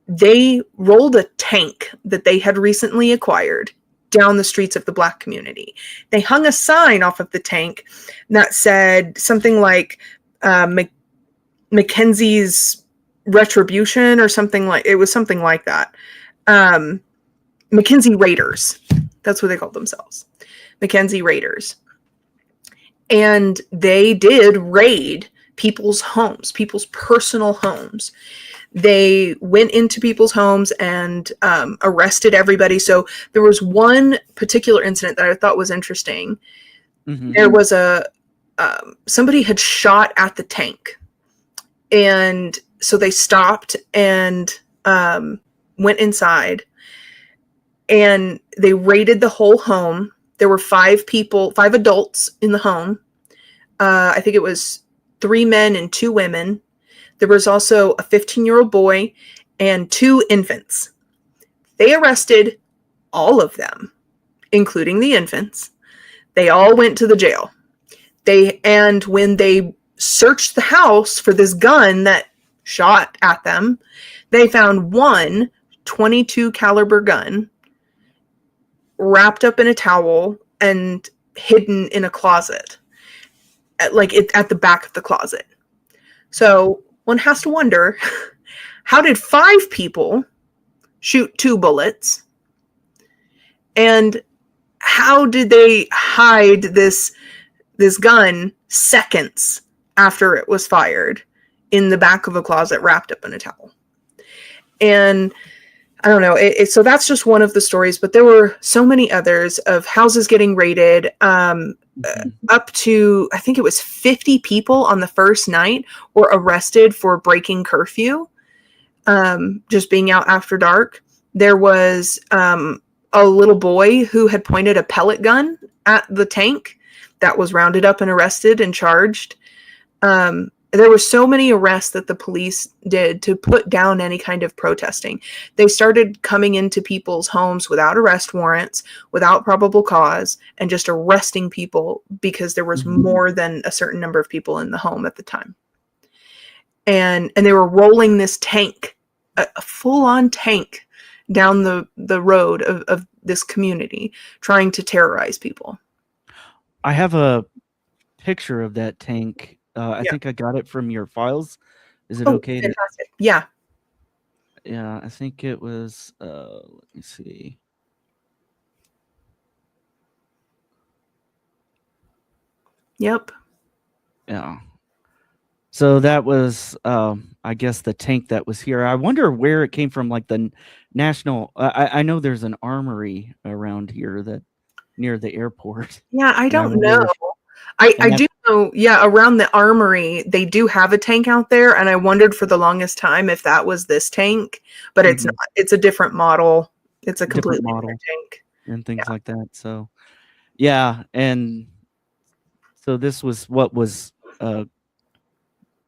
they rolled a tank that they had recently acquired down the streets of the Black community. They hung a sign off of the tank that said something like Mackenzie's retribution or something like that. Mackenzie Raiders. That's what they called themselves. Mackenzie Raiders. And they did raid people's homes, people's personal homes. They went into people's homes and arrested everybody. So there was one particular incident that I thought was interesting. Mm-hmm. There was somebody had shot at the tank. And so they stopped and went inside. And they raided the whole home. There were 5 adults in the home. I think it was 3 men and 2 women. There was also a 15-year-old boy and 2 infants. They arrested all of them, including the infants. They all went to the jail. And when they searched the house for this gun that shot at them, they found one .22 caliber gun wrapped up in a towel and hidden in a closet, at the back of the closet. So one has to wonder, how did 5 people shoot 2 bullets? And how did they hide this gun seconds after it was fired in the back of a closet wrapped up in a towel? And I don't know. So that's just one of the stories, but there were so many others of houses getting raided. Up to, I think it was 50 people on the first night were arrested for breaking curfew, just being out after dark. There was a little boy who had pointed a pellet gun at the tank that was rounded up and arrested and charged. There were so many arrests that the police did to put down any kind of protesting. They started coming into people's homes without arrest warrants, without probable cause, and just arresting people because there was more than a certain number of people in the home at the time. And they were rolling this tank, a full-on tank, down the road of this community, trying to terrorize people. I have a picture of that tank. I think I got it from your files. Is it okay? Fantastic. Yeah. Yeah, I think it was, let me see. Yep. Yeah. So that was, I guess, the tank that was here. I wonder where it came from, like the national, I know there's an armory around here that near the airport. Yeah, I don't know. I do know, around the armory, they do have a tank out there, and I wondered for the longest time if that was this tank, but it's not. It's a different model. It's a completely different tank. And things like that. So, yeah, and so this was what was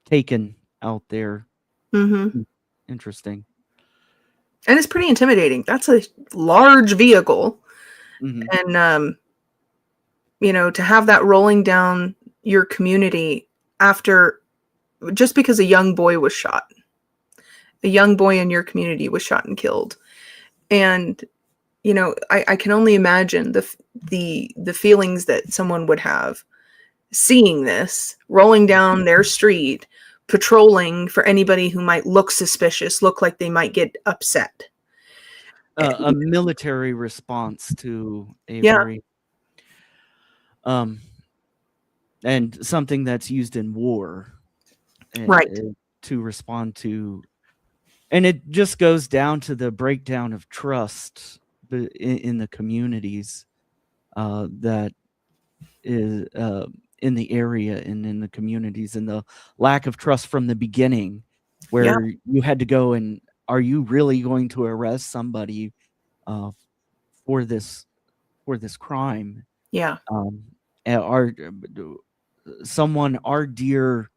taken out there. Mm-hmm. Interesting. And it's pretty intimidating. That's a large vehicle. And to have that rolling down your community after, just because a young boy was shot. A young boy in your community was shot and killed. And, I can only imagine the feelings that someone would have seeing this rolling down their street, patrolling for anybody who might look suspicious, look like they might get upset. A military response to a very and something that's used in war, right, to respond to And it just goes down to the breakdown of trust in the communities that is in the area and in the communities, and the lack of trust from the beginning, Yeah, where you had to go and, are you really going to arrest somebody uh, for this crime? yeah, Um, our dear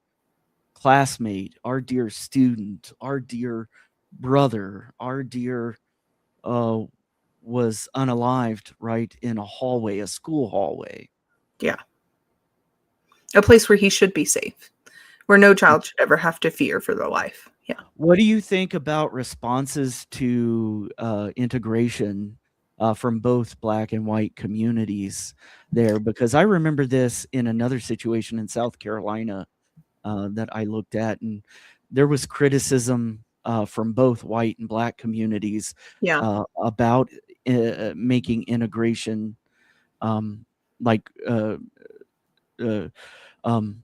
classmate, our dear student, our dear brother, our dear uh, was unalived right in a hallway, a school hallway. yeah. A place where he should be safe, where no child should ever have to fear for their life. Yeah. What do you think about responses to integration from both Black and white communities there? Because I remember this in another situation in South Carolina that I looked at, and there was criticism from both white and Black communities Yeah. about making integration um, like uh, um,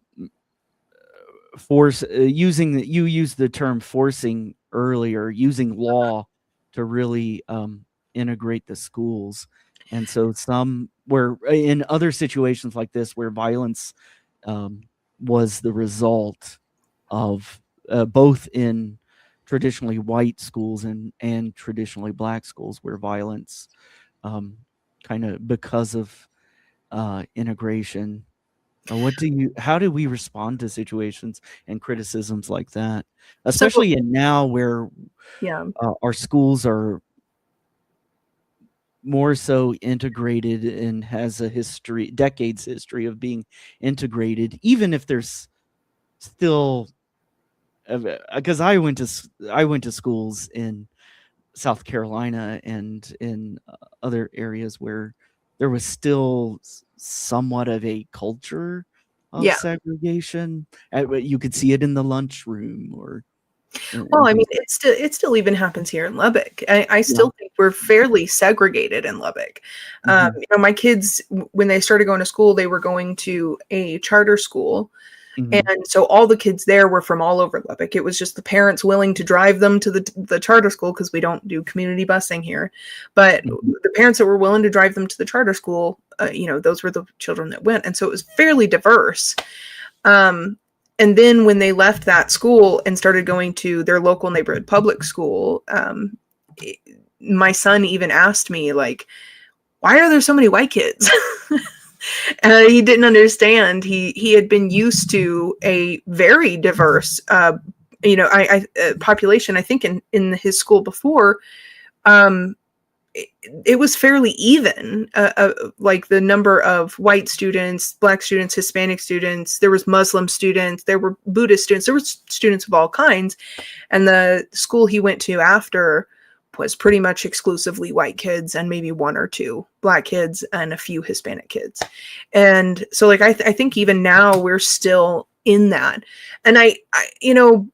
you used the term forcing earlier, using law to really integrate the schools. And so some where in other situations like this where violence um, was the result of both in traditionally white schools and traditionally Black schools, where violence kind of because of integration. How do we respond to situations and criticisms like that? So, Especially in now where yeah. our schools are more so integrated and has a history, decades history of being integrated, even if there's still, because I went to schools in South Carolina and in other areas where there was still somewhat of a culture of Yeah. segregation. You could see it in the lunchroom or Well, and I mean, things. it still even happens here in Lubbock. I Yeah. still think we're fairly segregated in Lubbock. Mhm, My kids, when they started going to school, they were going to a charter school. mhm, And so all the kids there were from all over Lubbock. It was just the parents willing to drive them to the charter school, because we don't do community busing here. But mhm, the parents that were willing to drive them to the charter school, those were the children that went. And so it was fairly diverse. Um, and then when they left that school and started going to their local neighborhood public school, my son even asked me, like, why are there so many white kids? And he didn't understand. He had been used to a very diverse, population. I think in his school before, um, it was fairly even, like the number of white students, Black students, Hispanic students. There was Muslim students, there were Buddhist students, there were students of all kinds. And the school he went to after was pretty much exclusively white kids and maybe one or two Black kids and a few Hispanic kids. And so, like, I think even now we're still in that. And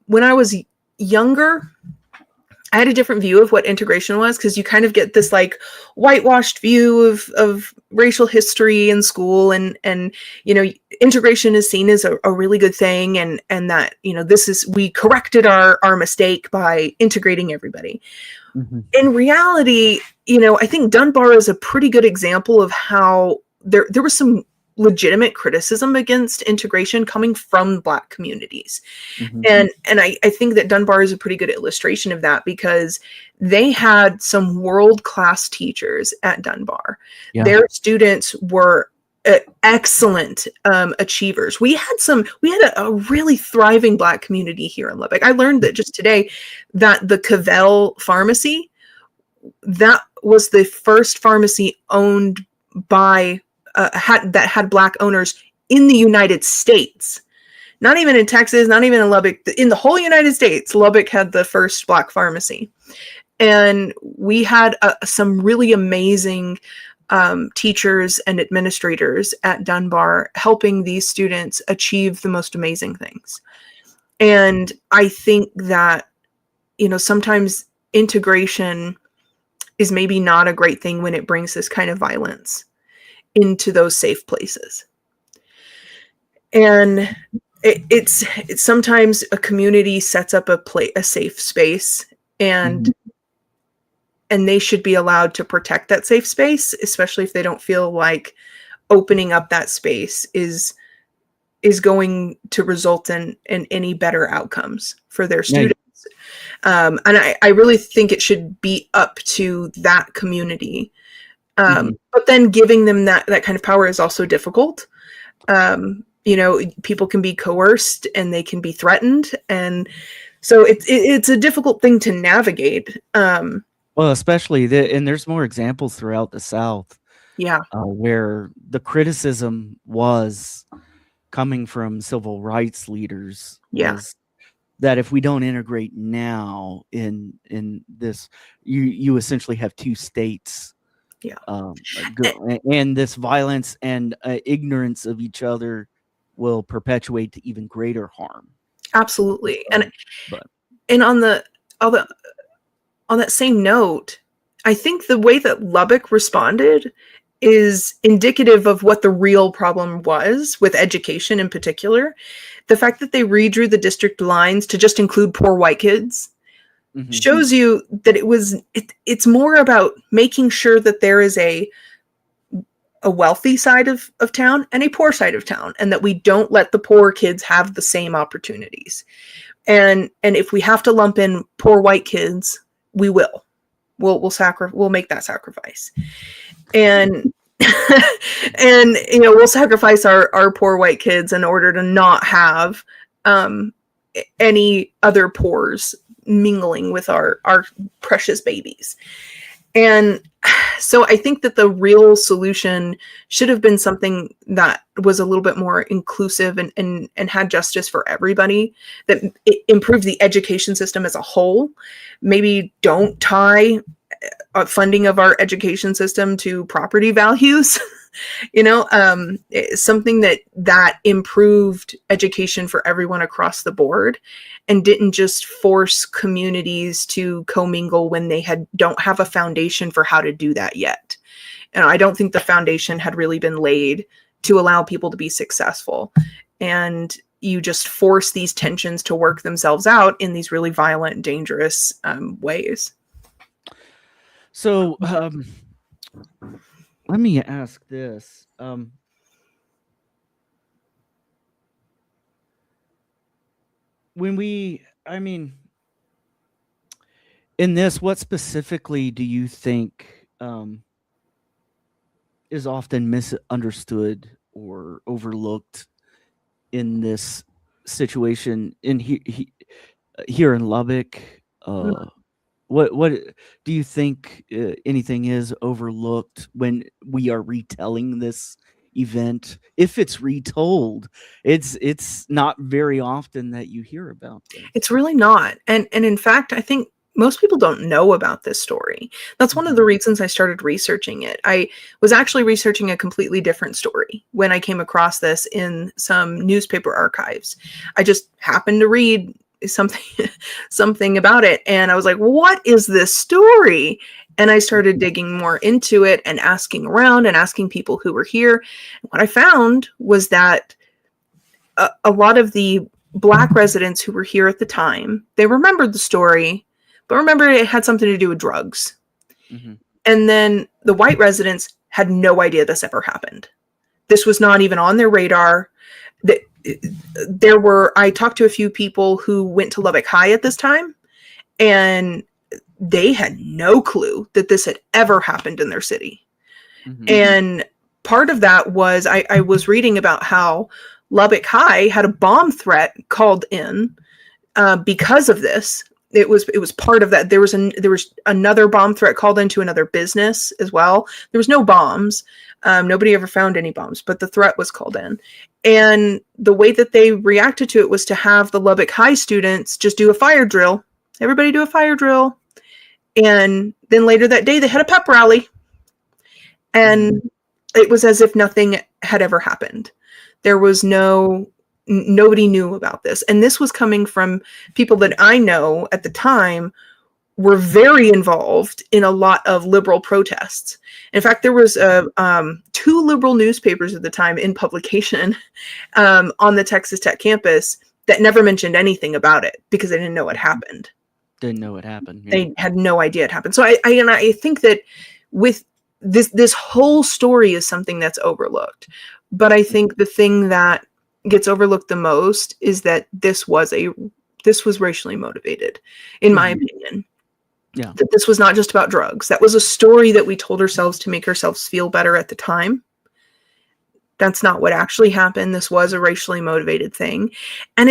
when I was younger, I had a different view of what integration was, because you kind of get this like whitewashed view of racial history in school, and integration is seen as a really good thing, and that we corrected our mistake by integrating everybody. mhm, In reality, I think Dunbar is a pretty good example of how there was some legitimate criticism against integration coming from Black communities. mhm. And I think that Dunbar is a pretty good illustration of that, because they had some world-class teachers at Dunbar. Yeah. Their students were excellent achievers. We had a really thriving Black community here in Lubbock. I learned that just today, that the Cavell Pharmacy, that was the first pharmacy owned by that had Black owners in the United States. Not even in Texas, not even in Lubbock. In the whole United States, Lubbock had the first Black pharmacy. And we had some really amazing teachers and administrators at Dunbar helping these students achieve the most amazing things. And I think that, sometimes integration is maybe not a great thing when it brings this kind of violence into those safe places. And it's sometimes a community sets up a safe space, and they should be allowed to protect that safe space, especially if they don't feel like opening up that space is going to result in any better outcomes for their students. And I really think it should be up to that community. But then giving them that kind of power is also difficult. People can be coerced and they can be threatened. And so it's a difficult thing to navigate. Well, especially and there's more examples throughout the South. Yeah. Where the criticism was coming from civil rights leaders was that if we don't integrate now in this, you essentially have two states. Yeah. And this violence and ignorance of each other will perpetuate to even greater harm. Absolutely. And on that same note, I think the way that Lubbock responded is indicative of what the real problem was with education in particular. The fact that they redrew the district lines to just include poor white kids shows you that it's more about making sure that there is a wealthy side of town and a poor side of town, and that we don't let the poor kids have the same opportunities. And if we have to lump in poor white kids, we will. We'll make that sacrifice. And we'll sacrifice our poor white kids in order to not have any other poors mingling with our precious babies. And so I think that the real solution should have been something that was a little bit more inclusive and had justice for everybody, that it improved the education system as a whole. Maybe don't tie funding of our education system to property values, something that improved education for everyone across the board, and didn't just force communities to commingle when they don't have a foundation for how to do that yet. And I don't think the foundation had really been laid to allow people to be successful. And you just force these tensions to work themselves out in these really violent, dangerous ways. So let me ask this. In this, what specifically do you think is often misunderstood or overlooked in this situation here in Lubbock? What do you think anything is overlooked when we are retelling this event? If it's retold, it's not very often that you hear about this. It's really not. And in fact, I think most people don't know about this story. That's one of the reasons I started researching it. I was actually researching a completely different story when I came across this in some newspaper archives. I just happened to read something about it, and I was like, what is this story? And I started digging more into it and asking around and asking people who were here. What I found was that a lot of the Black residents who were here at the time, they remembered the story, but remember it had something to do with drugs. And then the white residents had no idea this ever happened. This was not even on their radar. I talked to a few people who went to Lubbock High at this time, and they had no clue that this had ever happened in their city. And part of that was I was reading about how Lubbock High had a bomb threat called in because of this. It was part of that. There was another bomb threat called into another business as well. There was no bombs. Nobody ever found any bombs, but the threat was called in. And the way that they reacted to it was to have the Lubbock High students just do a fire drill. Everybody do a fire drill. And then later that day, they had a pep rally. And it was as if nothing had ever happened. There was nobody knew about this. And this was coming from people that I know at the time were very involved in a lot of liberal protests. In fact, there was 2 liberal newspapers at the time in publication on the Texas Tech campus that never mentioned anything about it because they didn't know what happened. Didn't know it happened. Yeah. They had no idea it happened. So I think that with this whole story is something that's overlooked. But I think the thing that gets overlooked the most is that this was racially motivated, in my opinion. Yeah. That this was not just about drugs. That was a story that we told ourselves to make ourselves feel better at the time. That's not what actually happened. This was a racially motivated thing. And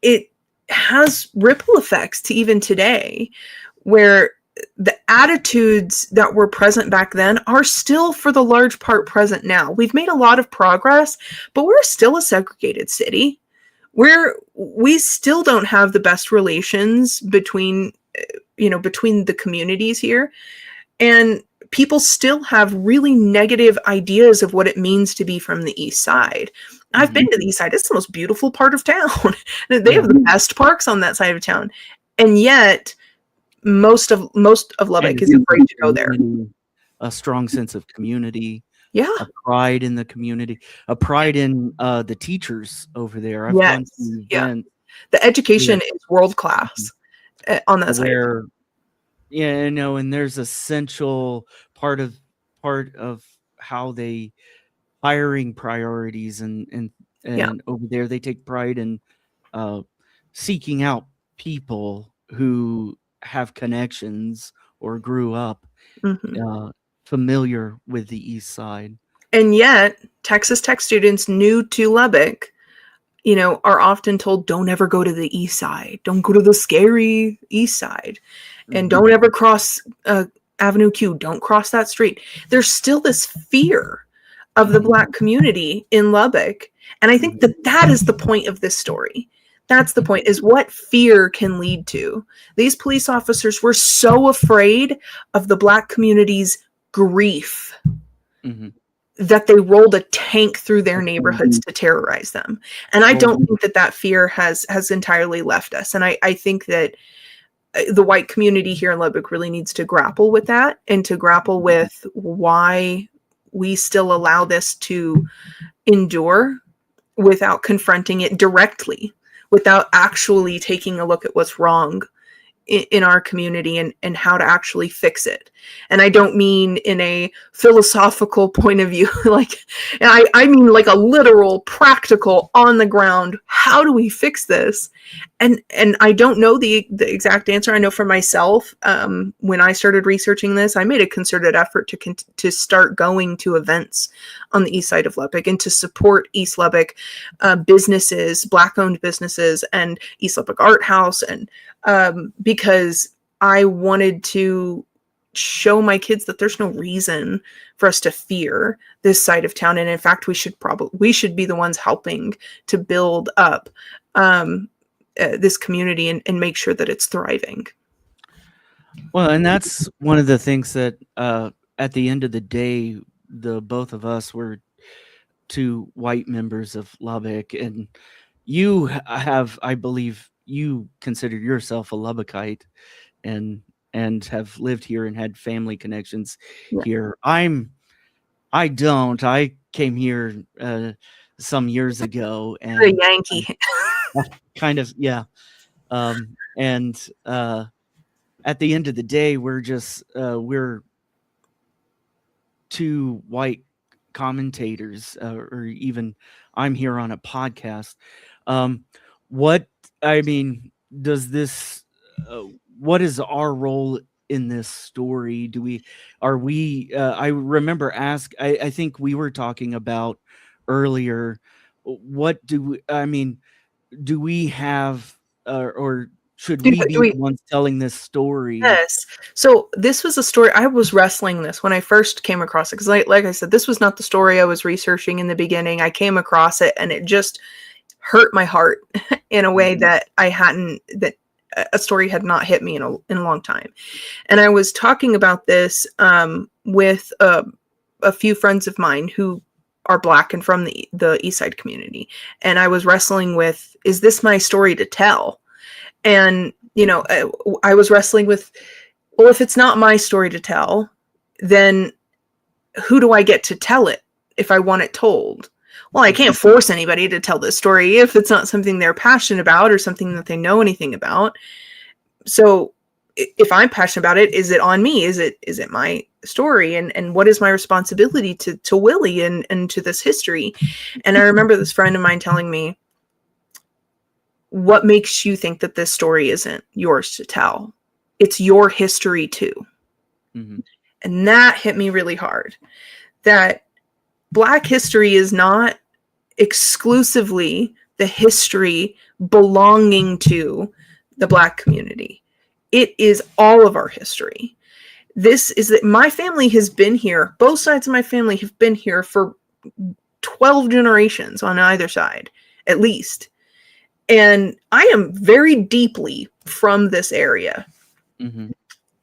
it has ripple effects to even today, where the attitudes that were present back then are still for the large part present now. We've made a lot of progress, but we're still a segregated city. We still don't have the best relations between the communities here. And people still have really negative ideas of what it means to be from the East Side. I've been to the East Side. It's the most beautiful part of town. They have the best parks on that side of town. And yet most of Lubbock is afraid to go there. A strong sense of community. Yeah. A pride in the community. A pride in the teachers over there. I've gone to events. The education is world class on that side. Yeah, and there's essential part of how they hiring priorities and over there they take pride in seeking out people who have connections or grew up familiar with the East Side. And yet Texas Tech students new to Lubbock, are often told, don't ever go to the East Side. Don't go to the scary East Side. And don't ever cross Avenue Q. Don't cross that street. There's still this fear of the Black community in Lubbock. And I think that is the point of this story. That's the point, is what fear can lead to. These police officers were so afraid of the Black community's grief that they rolled a tank through their neighborhoods to terrorize them. And I don't think that fear has entirely left us. And I think that the white community here in Lubbock really needs to grapple with that, and to grapple with why we still allow this to endure without confronting it directly, without actually taking a look at what's wrong in our community and how to actually fix it. And I don't mean in a philosophical point of view, I mean like a literal, practical, on the ground, how do we fix this? And I don't know the exact answer. I know for myself, when I started researching this, I made a concerted effort to start going to events on the east side of Lubbock and to support East Lubbock businesses, Black-owned businesses, and East Lubbock Art House, and because I wanted to show my kids that there's no reason for us to fear this side of town. And in fact, we should be the ones helping to build up this community and make sure that it's thriving. Well, and that's one of the things that at the end of the day, both of us were two white members of Lubbock, and you have, I believe, you consider yourself a Lubbockite and have lived here and had family connections here. I don't. I came here some years ago, and a Yankee. Kind of, yeah. And at the end of the day, we're just we're two white commentators, or even I'm here on a podcast. What is our role in this story? I remember I think we were talking about earlier, do we have, or should we be the ones telling this story? Yes. So this was a story, I was wrestling this when I first came across it, because like I said, this was not the story I was researching in the beginning. I came across it and it just hurt my heart in a way that a story had not hit me in a long time. And I was talking about this with a few friends of mine who are Black and from the East Side community. And I was wrestling with, is this my story to tell? And, I was wrestling with, well, if it's not my story to tell, then who do I get to tell it if I want it told? Well, I can't force anybody to tell this story if it's not something they're passionate about or something that they know anything about. So if I'm passionate about it, is it on me? Is it my story? And what is my responsibility to Willie and to this history? And I remember this friend of mine telling me, what makes you think that this story isn't yours to tell? It's your history too. Mm-hmm. And that hit me really hard. That Black history is not exclusively the history belonging to the Black community. It is all of our history. This is that my family has been here. Both sides of my family have been here for 12 generations on either side, at least. And I am very deeply from this area. Mm-hmm.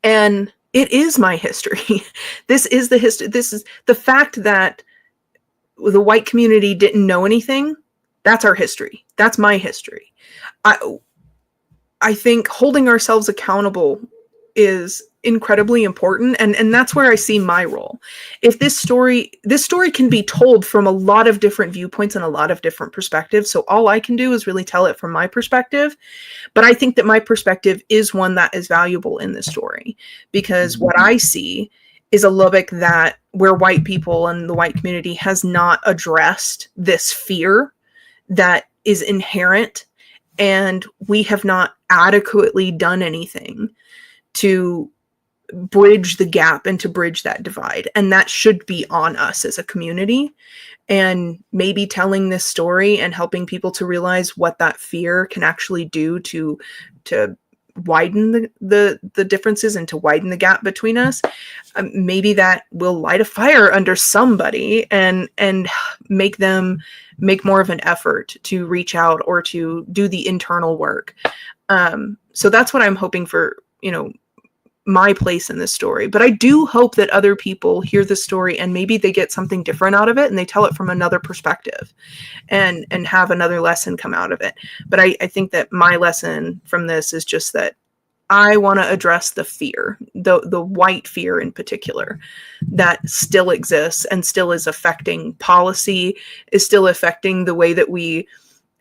And it is my history. This is the history. This is the fact that the white community didn't know anything. That's our history. That's my history. I think holding ourselves accountable is incredibly important, and that's where I see my role. If this story can be told from a lot of different viewpoints and a lot of different perspectives, so all I can do is really tell it from my perspective. But I think that my perspective is one that is valuable in this story, because what I see is a Lubbock where white people and the white community has not addressed this fear that is inherent, and we have not adequately done anything to bridge the gap and to bridge that divide. And that should be on us as a community. And maybe telling this story and helping people to realize what that fear can actually do to widen the differences and to widen the gap between us. Maybe that will light a fire under somebody and make them make more of an effort to reach out or to do the internal work. So that's what I'm hoping for, my place in this story. But I do hope that other people hear the story and maybe they get something different out of it and they tell it from another perspective and have another lesson come out of it. But I think that my lesson from this is just that I want to address the fear, the white fear in particular, that still exists and still is affecting policy, is still affecting the way that we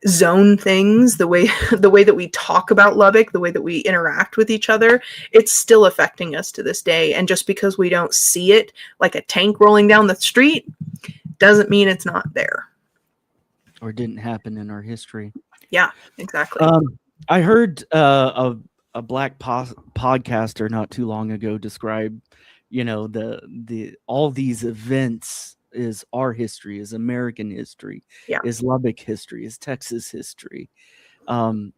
zone things, the way that we talk about Lubbock, the way that we interact with each other. It's still affecting us to this day. And just because we don't see it like a tank rolling down the street doesn't mean it's not there. Or didn't happen in our history. Yeah, exactly. I heard a Black podcaster not too long ago describe, the all these events is our history, is American history, Yeah. is Lubbock history, is Texas history, and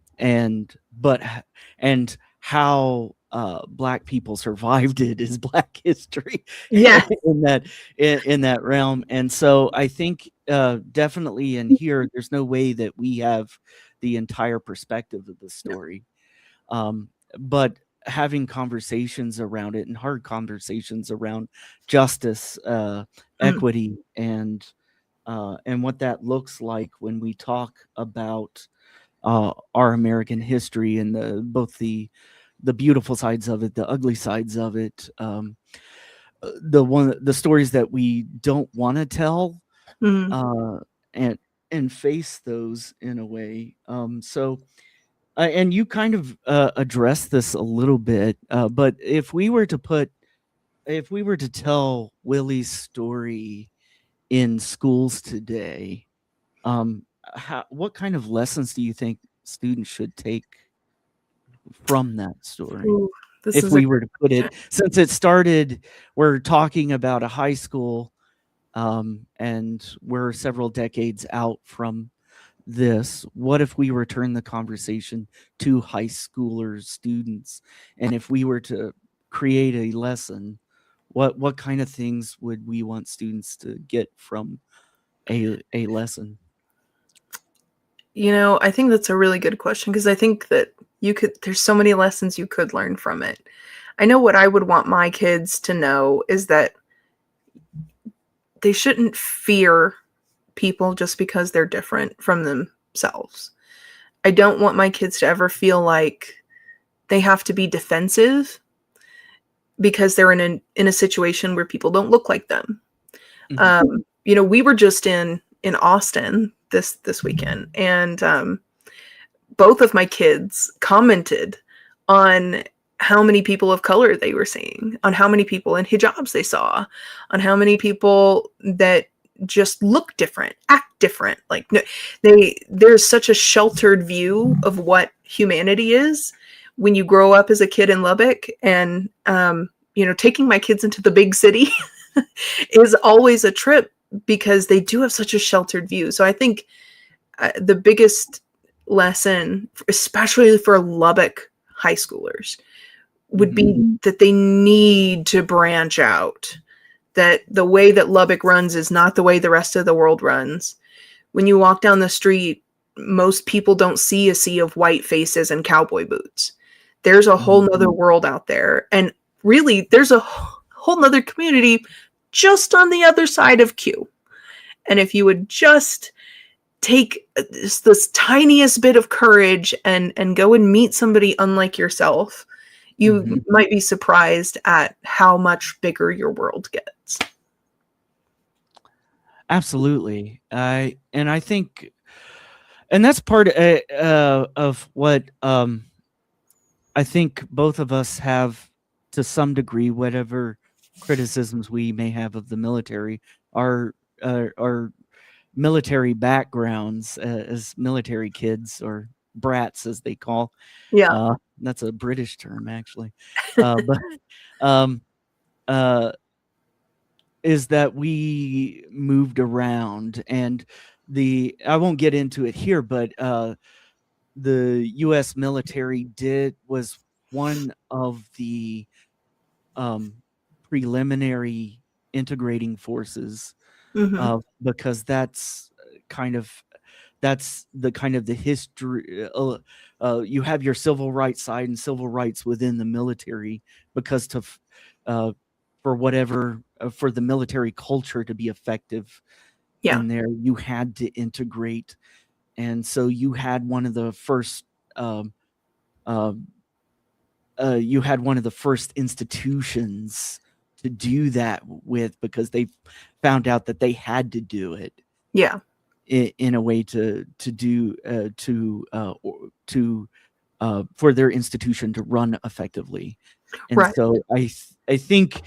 how Black people survived it is Black history. Yeah. in that realm. And so I think definitely in here, there's no way that we have the entire perspective of the story, but having conversations around it and hard conversations around justice, equity, and what that looks like when we talk about our American history and both the beautiful sides of it, the ugly sides of it, the stories that we don't want to tell, and face those in a way. And you kind of addressed this a little bit, but if we were to tell Willie's story in schools today, what kind of lessons do you think students should take from that story? Ooh, If we were to put it, since it started, we're talking about a high school, and we're several decades out from this. What if we return the conversation to high schoolers, students, and if we were to create a lesson, what kind of things would we want students to get from a lesson? I think that's a really good question, because I think that there's so many lessons you could learn from it. I know what I would want my kids to know is that they shouldn't fear people just because they're different from themselves. I don't want my kids to ever feel like they have to be defensive because they're in a situation where people don't look like them. Mm-hmm. We were just in Austin this weekend, and both of my kids commented on how many people of color they were seeing, on how many people in hijabs they saw, on how many people that just look different, act different. Like there's such a sheltered view of what humanity is when you grow up as a kid in Lubbock. And taking my kids into the big city is always a trip because they do have such a sheltered view. So I think the biggest lesson, especially for Lubbock high schoolers, would be that they need to branch out, that the way that Lubbock runs is not the way the rest of the world runs. When you walk down the street, most people don't see a sea of white faces and cowboy boots. There's a whole nother world out there. And really, there's a whole nother community just on the other side of Q. And if you would just take this tiniest bit of courage and go and meet somebody unlike yourself, you might be surprised at how much bigger your world gets. Absolutely. I think, and that's part of what I think both of us have, to some degree, whatever criticisms we may have of the military, our military backgrounds as military kids, or brats as they call. Yeah. That's a British term, actually. But is that we moved around, and I won't get into it here, but the U.S. military was one of the preliminary integrating forces, because that's the history. You have your civil rights side and civil rights within the military, because for the military culture to be effective in there, you had to integrate. And so you had one of the first institutions to do that with, because they found out that they had to do it. Yeah. In a way for their institution to run effectively. And so I think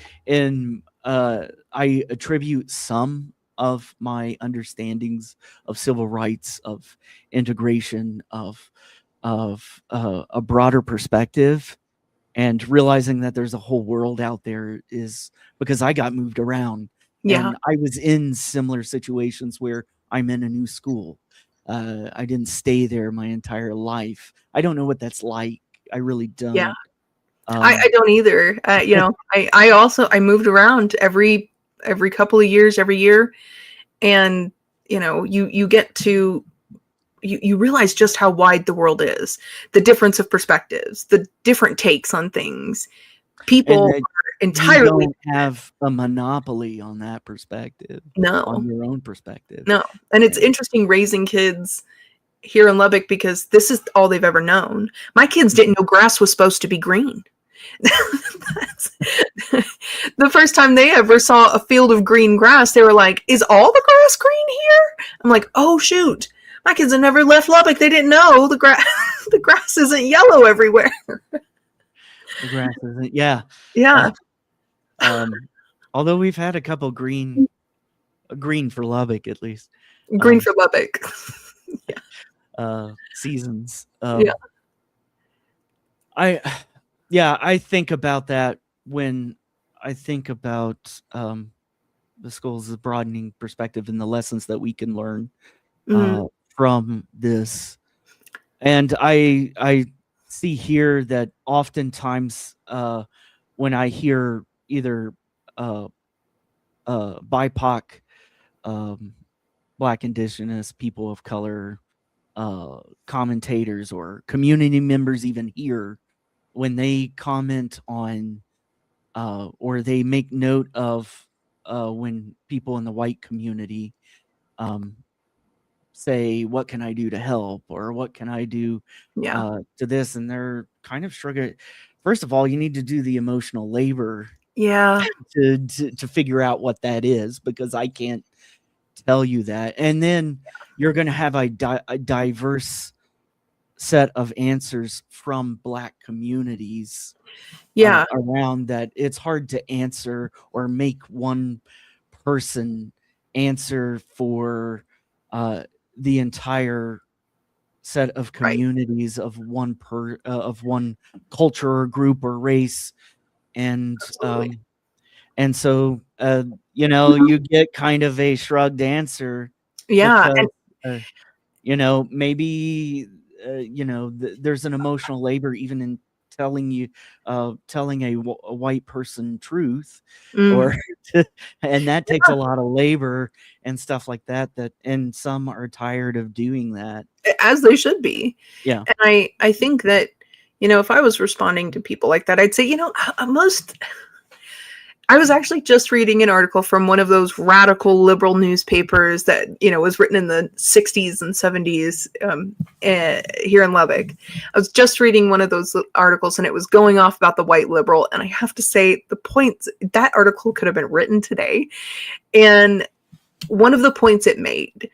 I attribute some of my understandings of civil rights, of integration, of a broader perspective, and realizing that there's a whole world out there, is because I got moved around. And I was in similar situations where I'm in a new school. I didn't stay there my entire life. I don't know what that's like. I really don't. Yeah. I don't either. I moved around every couple of years, every year. And, you get to, you realize just how wide the world is, the difference of perspectives, the different takes on things. People are entirely, you don't have a monopoly on that perspective. No. On your own perspective. No. And it's interesting raising kids here in Lubbock, because this is all they've ever known. My kids didn't know grass was supposed to be green. The first time they ever saw a field of green grass, they were like, is all the grass green here? I'm like, oh shoot, my kids have never left Lubbock. They didn't know the grass isn't yellow everywhere. The grass isn't, yeah. Although we've had a couple green for Lubbock, at least. Green for Lubbock. Seasons. I think about that when I think about the school's broadening perspective and the lessons that we can learn from this. And I see here that oftentimes when I hear either BIPOC, Black, Indigenous, people of color, commentators or community members even here, when they comment on or they make note of when people in the white community say, what can I do to help, or what can I do to this, and they're kind of struggling. First of all, you need to do the emotional labor to figure out what that is, because I can't tell you that. And then you're going to have a diverse set of answers from Black communities Yeah, around that it's hard to answer or make one person answer for the entire set of right. communities of one culture or group or race. And Absolutely. so you get kind of a shrugged answer Yeah, because and uh, maybe there's an emotional labor even in telling a white person truth, mm, or and that takes a lot of labor and stuff like that, and some are tired of doing that. as they should be. Yeah. And I think that, if I was responding to people like that, I'd say, most I was actually just reading an article from one of those radical liberal newspapers that, was written in the 60s and 70s here in Lubbock. I was just reading one of those articles and it was going off about the white liberal. And I have to say, the points that article could have been written today. And one of the points it made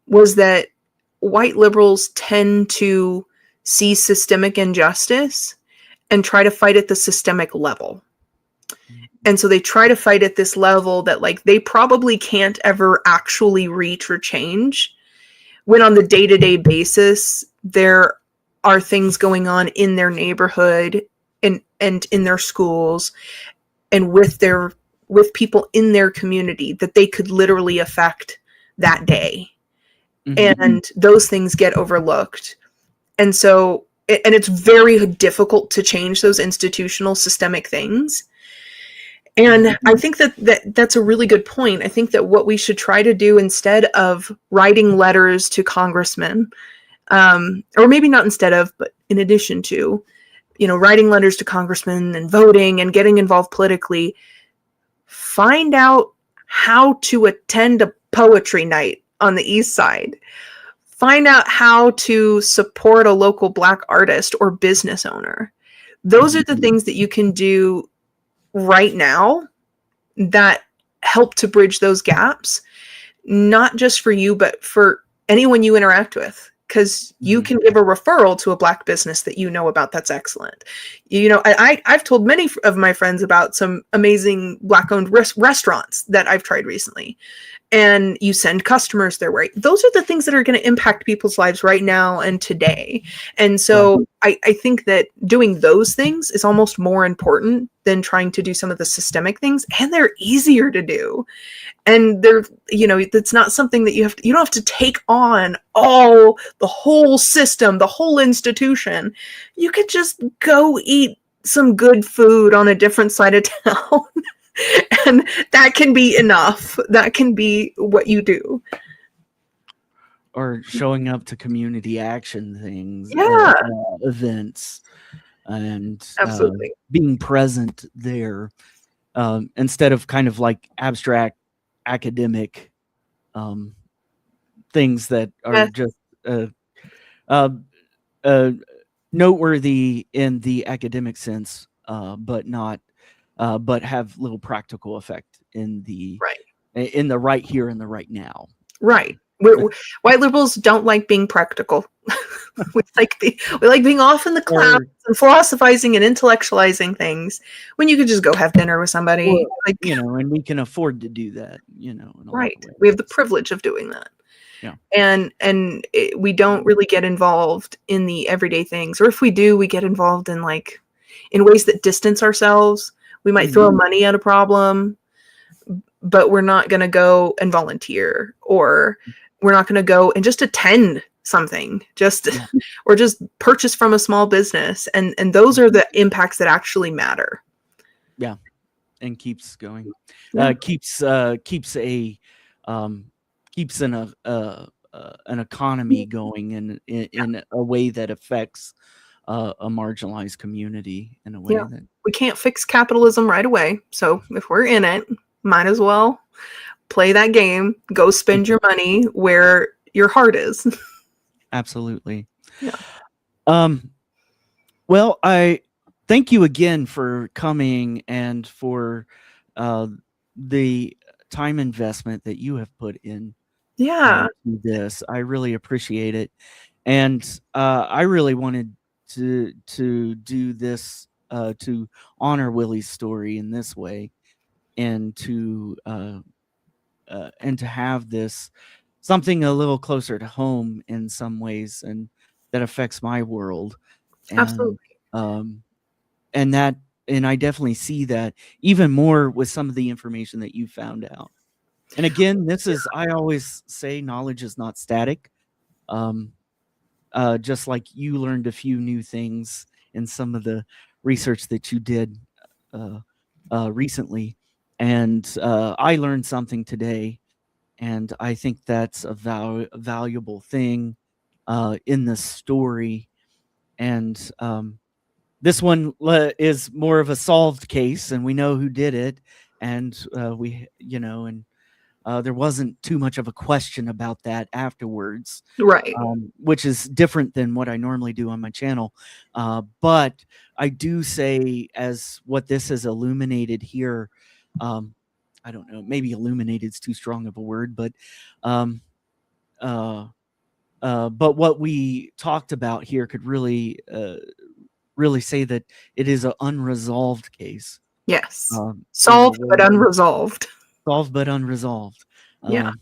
was that white liberals tend to see systemic injustice and try to fight at the systemic level. And so they try to fight at this level that like they probably can't ever actually reach or change, when on the day-to-day basis there are things going on in their neighborhood and in their schools and with people in their community that they could literally affect that day. Mm-hmm. And those things get overlooked. And so and it's very difficult to change those institutional systemic things. And I think that's a really good point. I think that what we should try to do, instead of writing letters to congressmen, or maybe not instead of, but in addition to, writing letters to congressmen and voting and getting involved politically, find out how to attend a poetry night on the East Side. Find out how to support a local Black artist or business owner. Those are the things that you can do right now that help to bridge those gaps, not just for you, but for anyone you interact with. Because you can give a referral to a Black business that you know about that's excellent. I've told many of my friends about some amazing Black-owned restaurants that I've tried recently. And you send customers their way. Those are the things that are going to impact people's lives right now and today. And so I think that doing those things is almost more important than trying to do some of the systemic things. And they're easier to do. And it's not something that you don't have to take on the whole system, the whole institution. You could just go eat some good food on a different side of town. And that can be enough. That can be what you do. Or showing up to community action things, Yeah, events, and absolutely. being present there, instead of kind of like abstract academic things that are Yes. just uh, noteworthy in the academic sense, but not but have little practical effect in the right here and the right now. Right. White liberals don't like being practical. we like being off in the clouds and philosophizing and intellectualizing things when you could just go have dinner with somebody. And we can afford to do that. In a right. lot of ways. We have the privilege of doing that. Yeah. And we don't really get involved in the everyday things, or if we do, we get involved in ways that distance ourselves. We might throw money at a problem, but we're not going to go and volunteer, or we're not going to go and just attend something, or just purchase from a small business. And those are the impacts that actually matter. Yeah. And keeps going, keeps an economy going in a way that affects a marginalized community in a way that we can't fix capitalism right away. So if we're in it, might as well play that game, go spend your money where your heart is. Absolutely. Yeah. Well, I thank you again for coming and for the time investment that you have put in Yeah. to this. I really appreciate it. And I really wanted to do this to honor Willie's story in this way, and to have this something a little closer to home in some ways, and that affects my world. And Absolutely. um and that and I definitely see that even more with some of the information that you found out. And again, this is, I always say, knowledge is not static. um just like you learned a few new things in some of the research that you did uh, recently, and I learned something today, and I think that's a valuable thing in this story. And this one is more of a solved case, and we know who did it, and there wasn't too much of a question about that afterwards, Right. which is different than what I normally do on my channel. But I do say, as what this has illuminated here, um, I don't know, maybe illuminated is too strong of a word, but um, but what we talked about here could really say that it is an unresolved case Yes. in a Solved but way, unresolved. solved but unresolved. Yeah.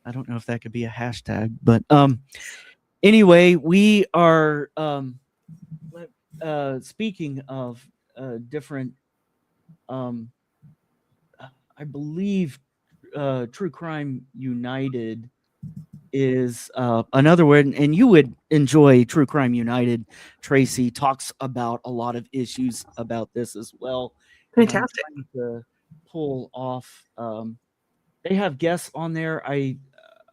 I don't know if that could be a hashtag, but anyway, we are speaking of different. Um, I believe True Crime United is another word, and you would enjoy True Crime United. Tracey talks about a lot of issues about this as well, and I'm Fantastic. trying to pull off. They have guests on there. I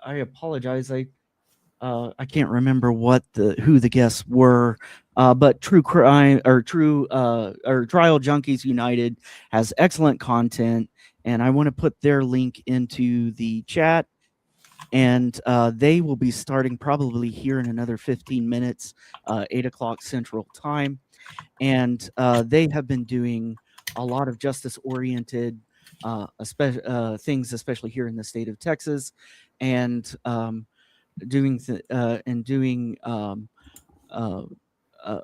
apologize. I can't remember who the guests were, but True Crime or Trial Junkies United has excellent content, and I want to put their link into the chat. And they will be starting probably here in another 15 minutes, 8 o'clock Central Time. And they have been doing a lot of justice-oriented things, especially here in the state of Texas, and doing uh, uh,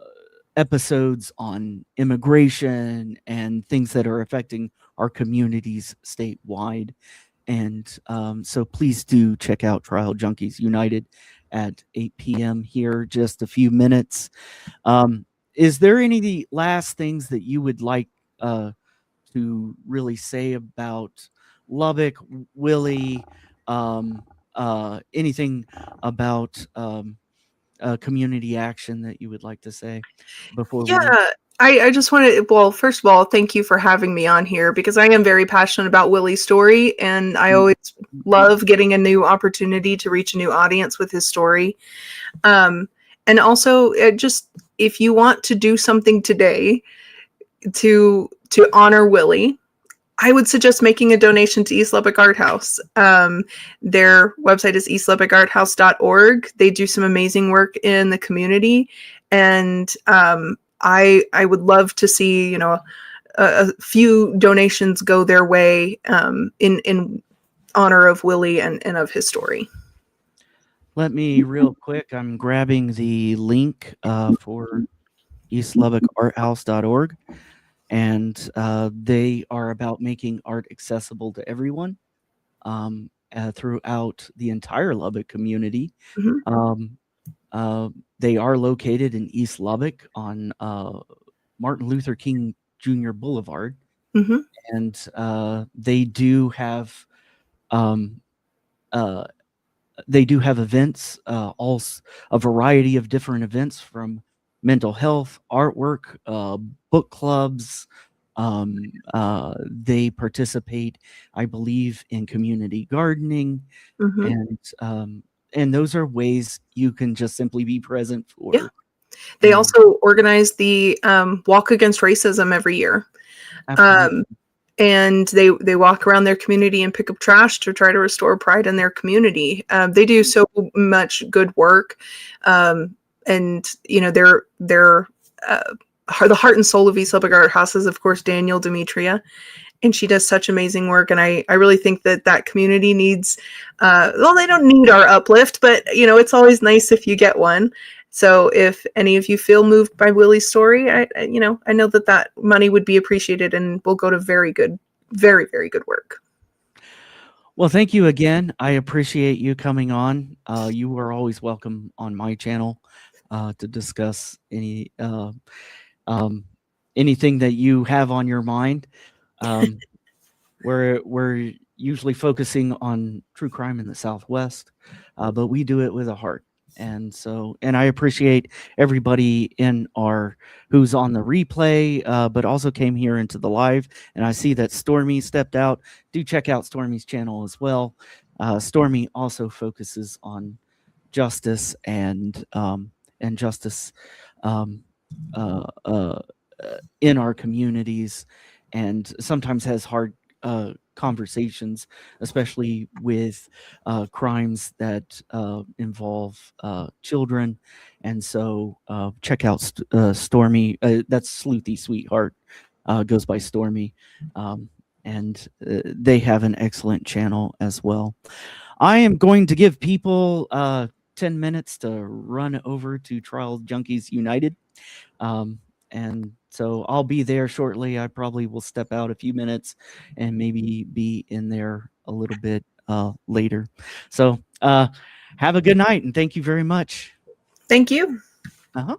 episodes on immigration and things that are affecting our communities statewide. And so please do check out Trial Junkies United at 8 p.m. here, just a few minutes. Is there any last things that you would like to really say about Lubbock, Willie, anything about community action that you would like to say before we leave? Yeah. I just want to, well, first of all, thank you for having me on here because I am very passionate about Willie's story. And I Mm, always love getting a new opportunity to reach a new audience with his story. Um, and also, just if you want to do something today to honor Willie, I would suggest making a donation to East Lubbock Art House. Their website is eastlubbocarthouse.org. They do some amazing work in the community, and I would love to see a few donations go their way in honor of Willie and of his story. Let me real quick. I'm grabbing the link for eastlubbocarthouse.org, and they are about making art accessible to everyone throughout the entire Lubbock community. Mhm. Um, they are located in East Lubbock on Martin Luther King Jr. Boulevard, Mhm. and they do have um, uh, events, a variety of different events, from mental health, artwork, book clubs. They participate, I believe, in community gardening, Mhm. and those are ways you can just simply be present Yeah. for. They And also organize the Walk Against Racism every year. absolutely, Um, and they walk around their community and pick up trash to try to restore pride in their community. They do so much good work, and they're the heart and soul of East Lubbock Art House is, of course, Daniel Demetria, and she does such amazing work. And I really think that community needs, well, they don't need our uplift, but it's always nice if you get one. So if any of you feel moved by Willie's story, I know that that money would be appreciated and will go to very good, very, very good work. Well, thank you again. I appreciate you coming on. You are always welcome on my channel to discuss anything that you have on your mind. We're usually focusing on true crime in the Southwest, but we do it with a heart. And I appreciate everybody who's on the replay, but also came here into the live. And I see that Stormy stepped out. Do check out Stormy's channel as well. Stormy also focuses on justice and justice um, uh, uh, in our communities, and sometimes has hard conversations, especially with crimes that involve children. And so check out Stormy. That's Sleuthy Sweetheart, goes by Stormy. And they have an excellent channel as well. I am going to give people 10 minutes to run over to Trial Junkies United. And so I'll be there shortly. I probably will step out a few minutes and maybe be in there a little bit later. So have a good night, and thank you very much. Thank you. Uh-huh.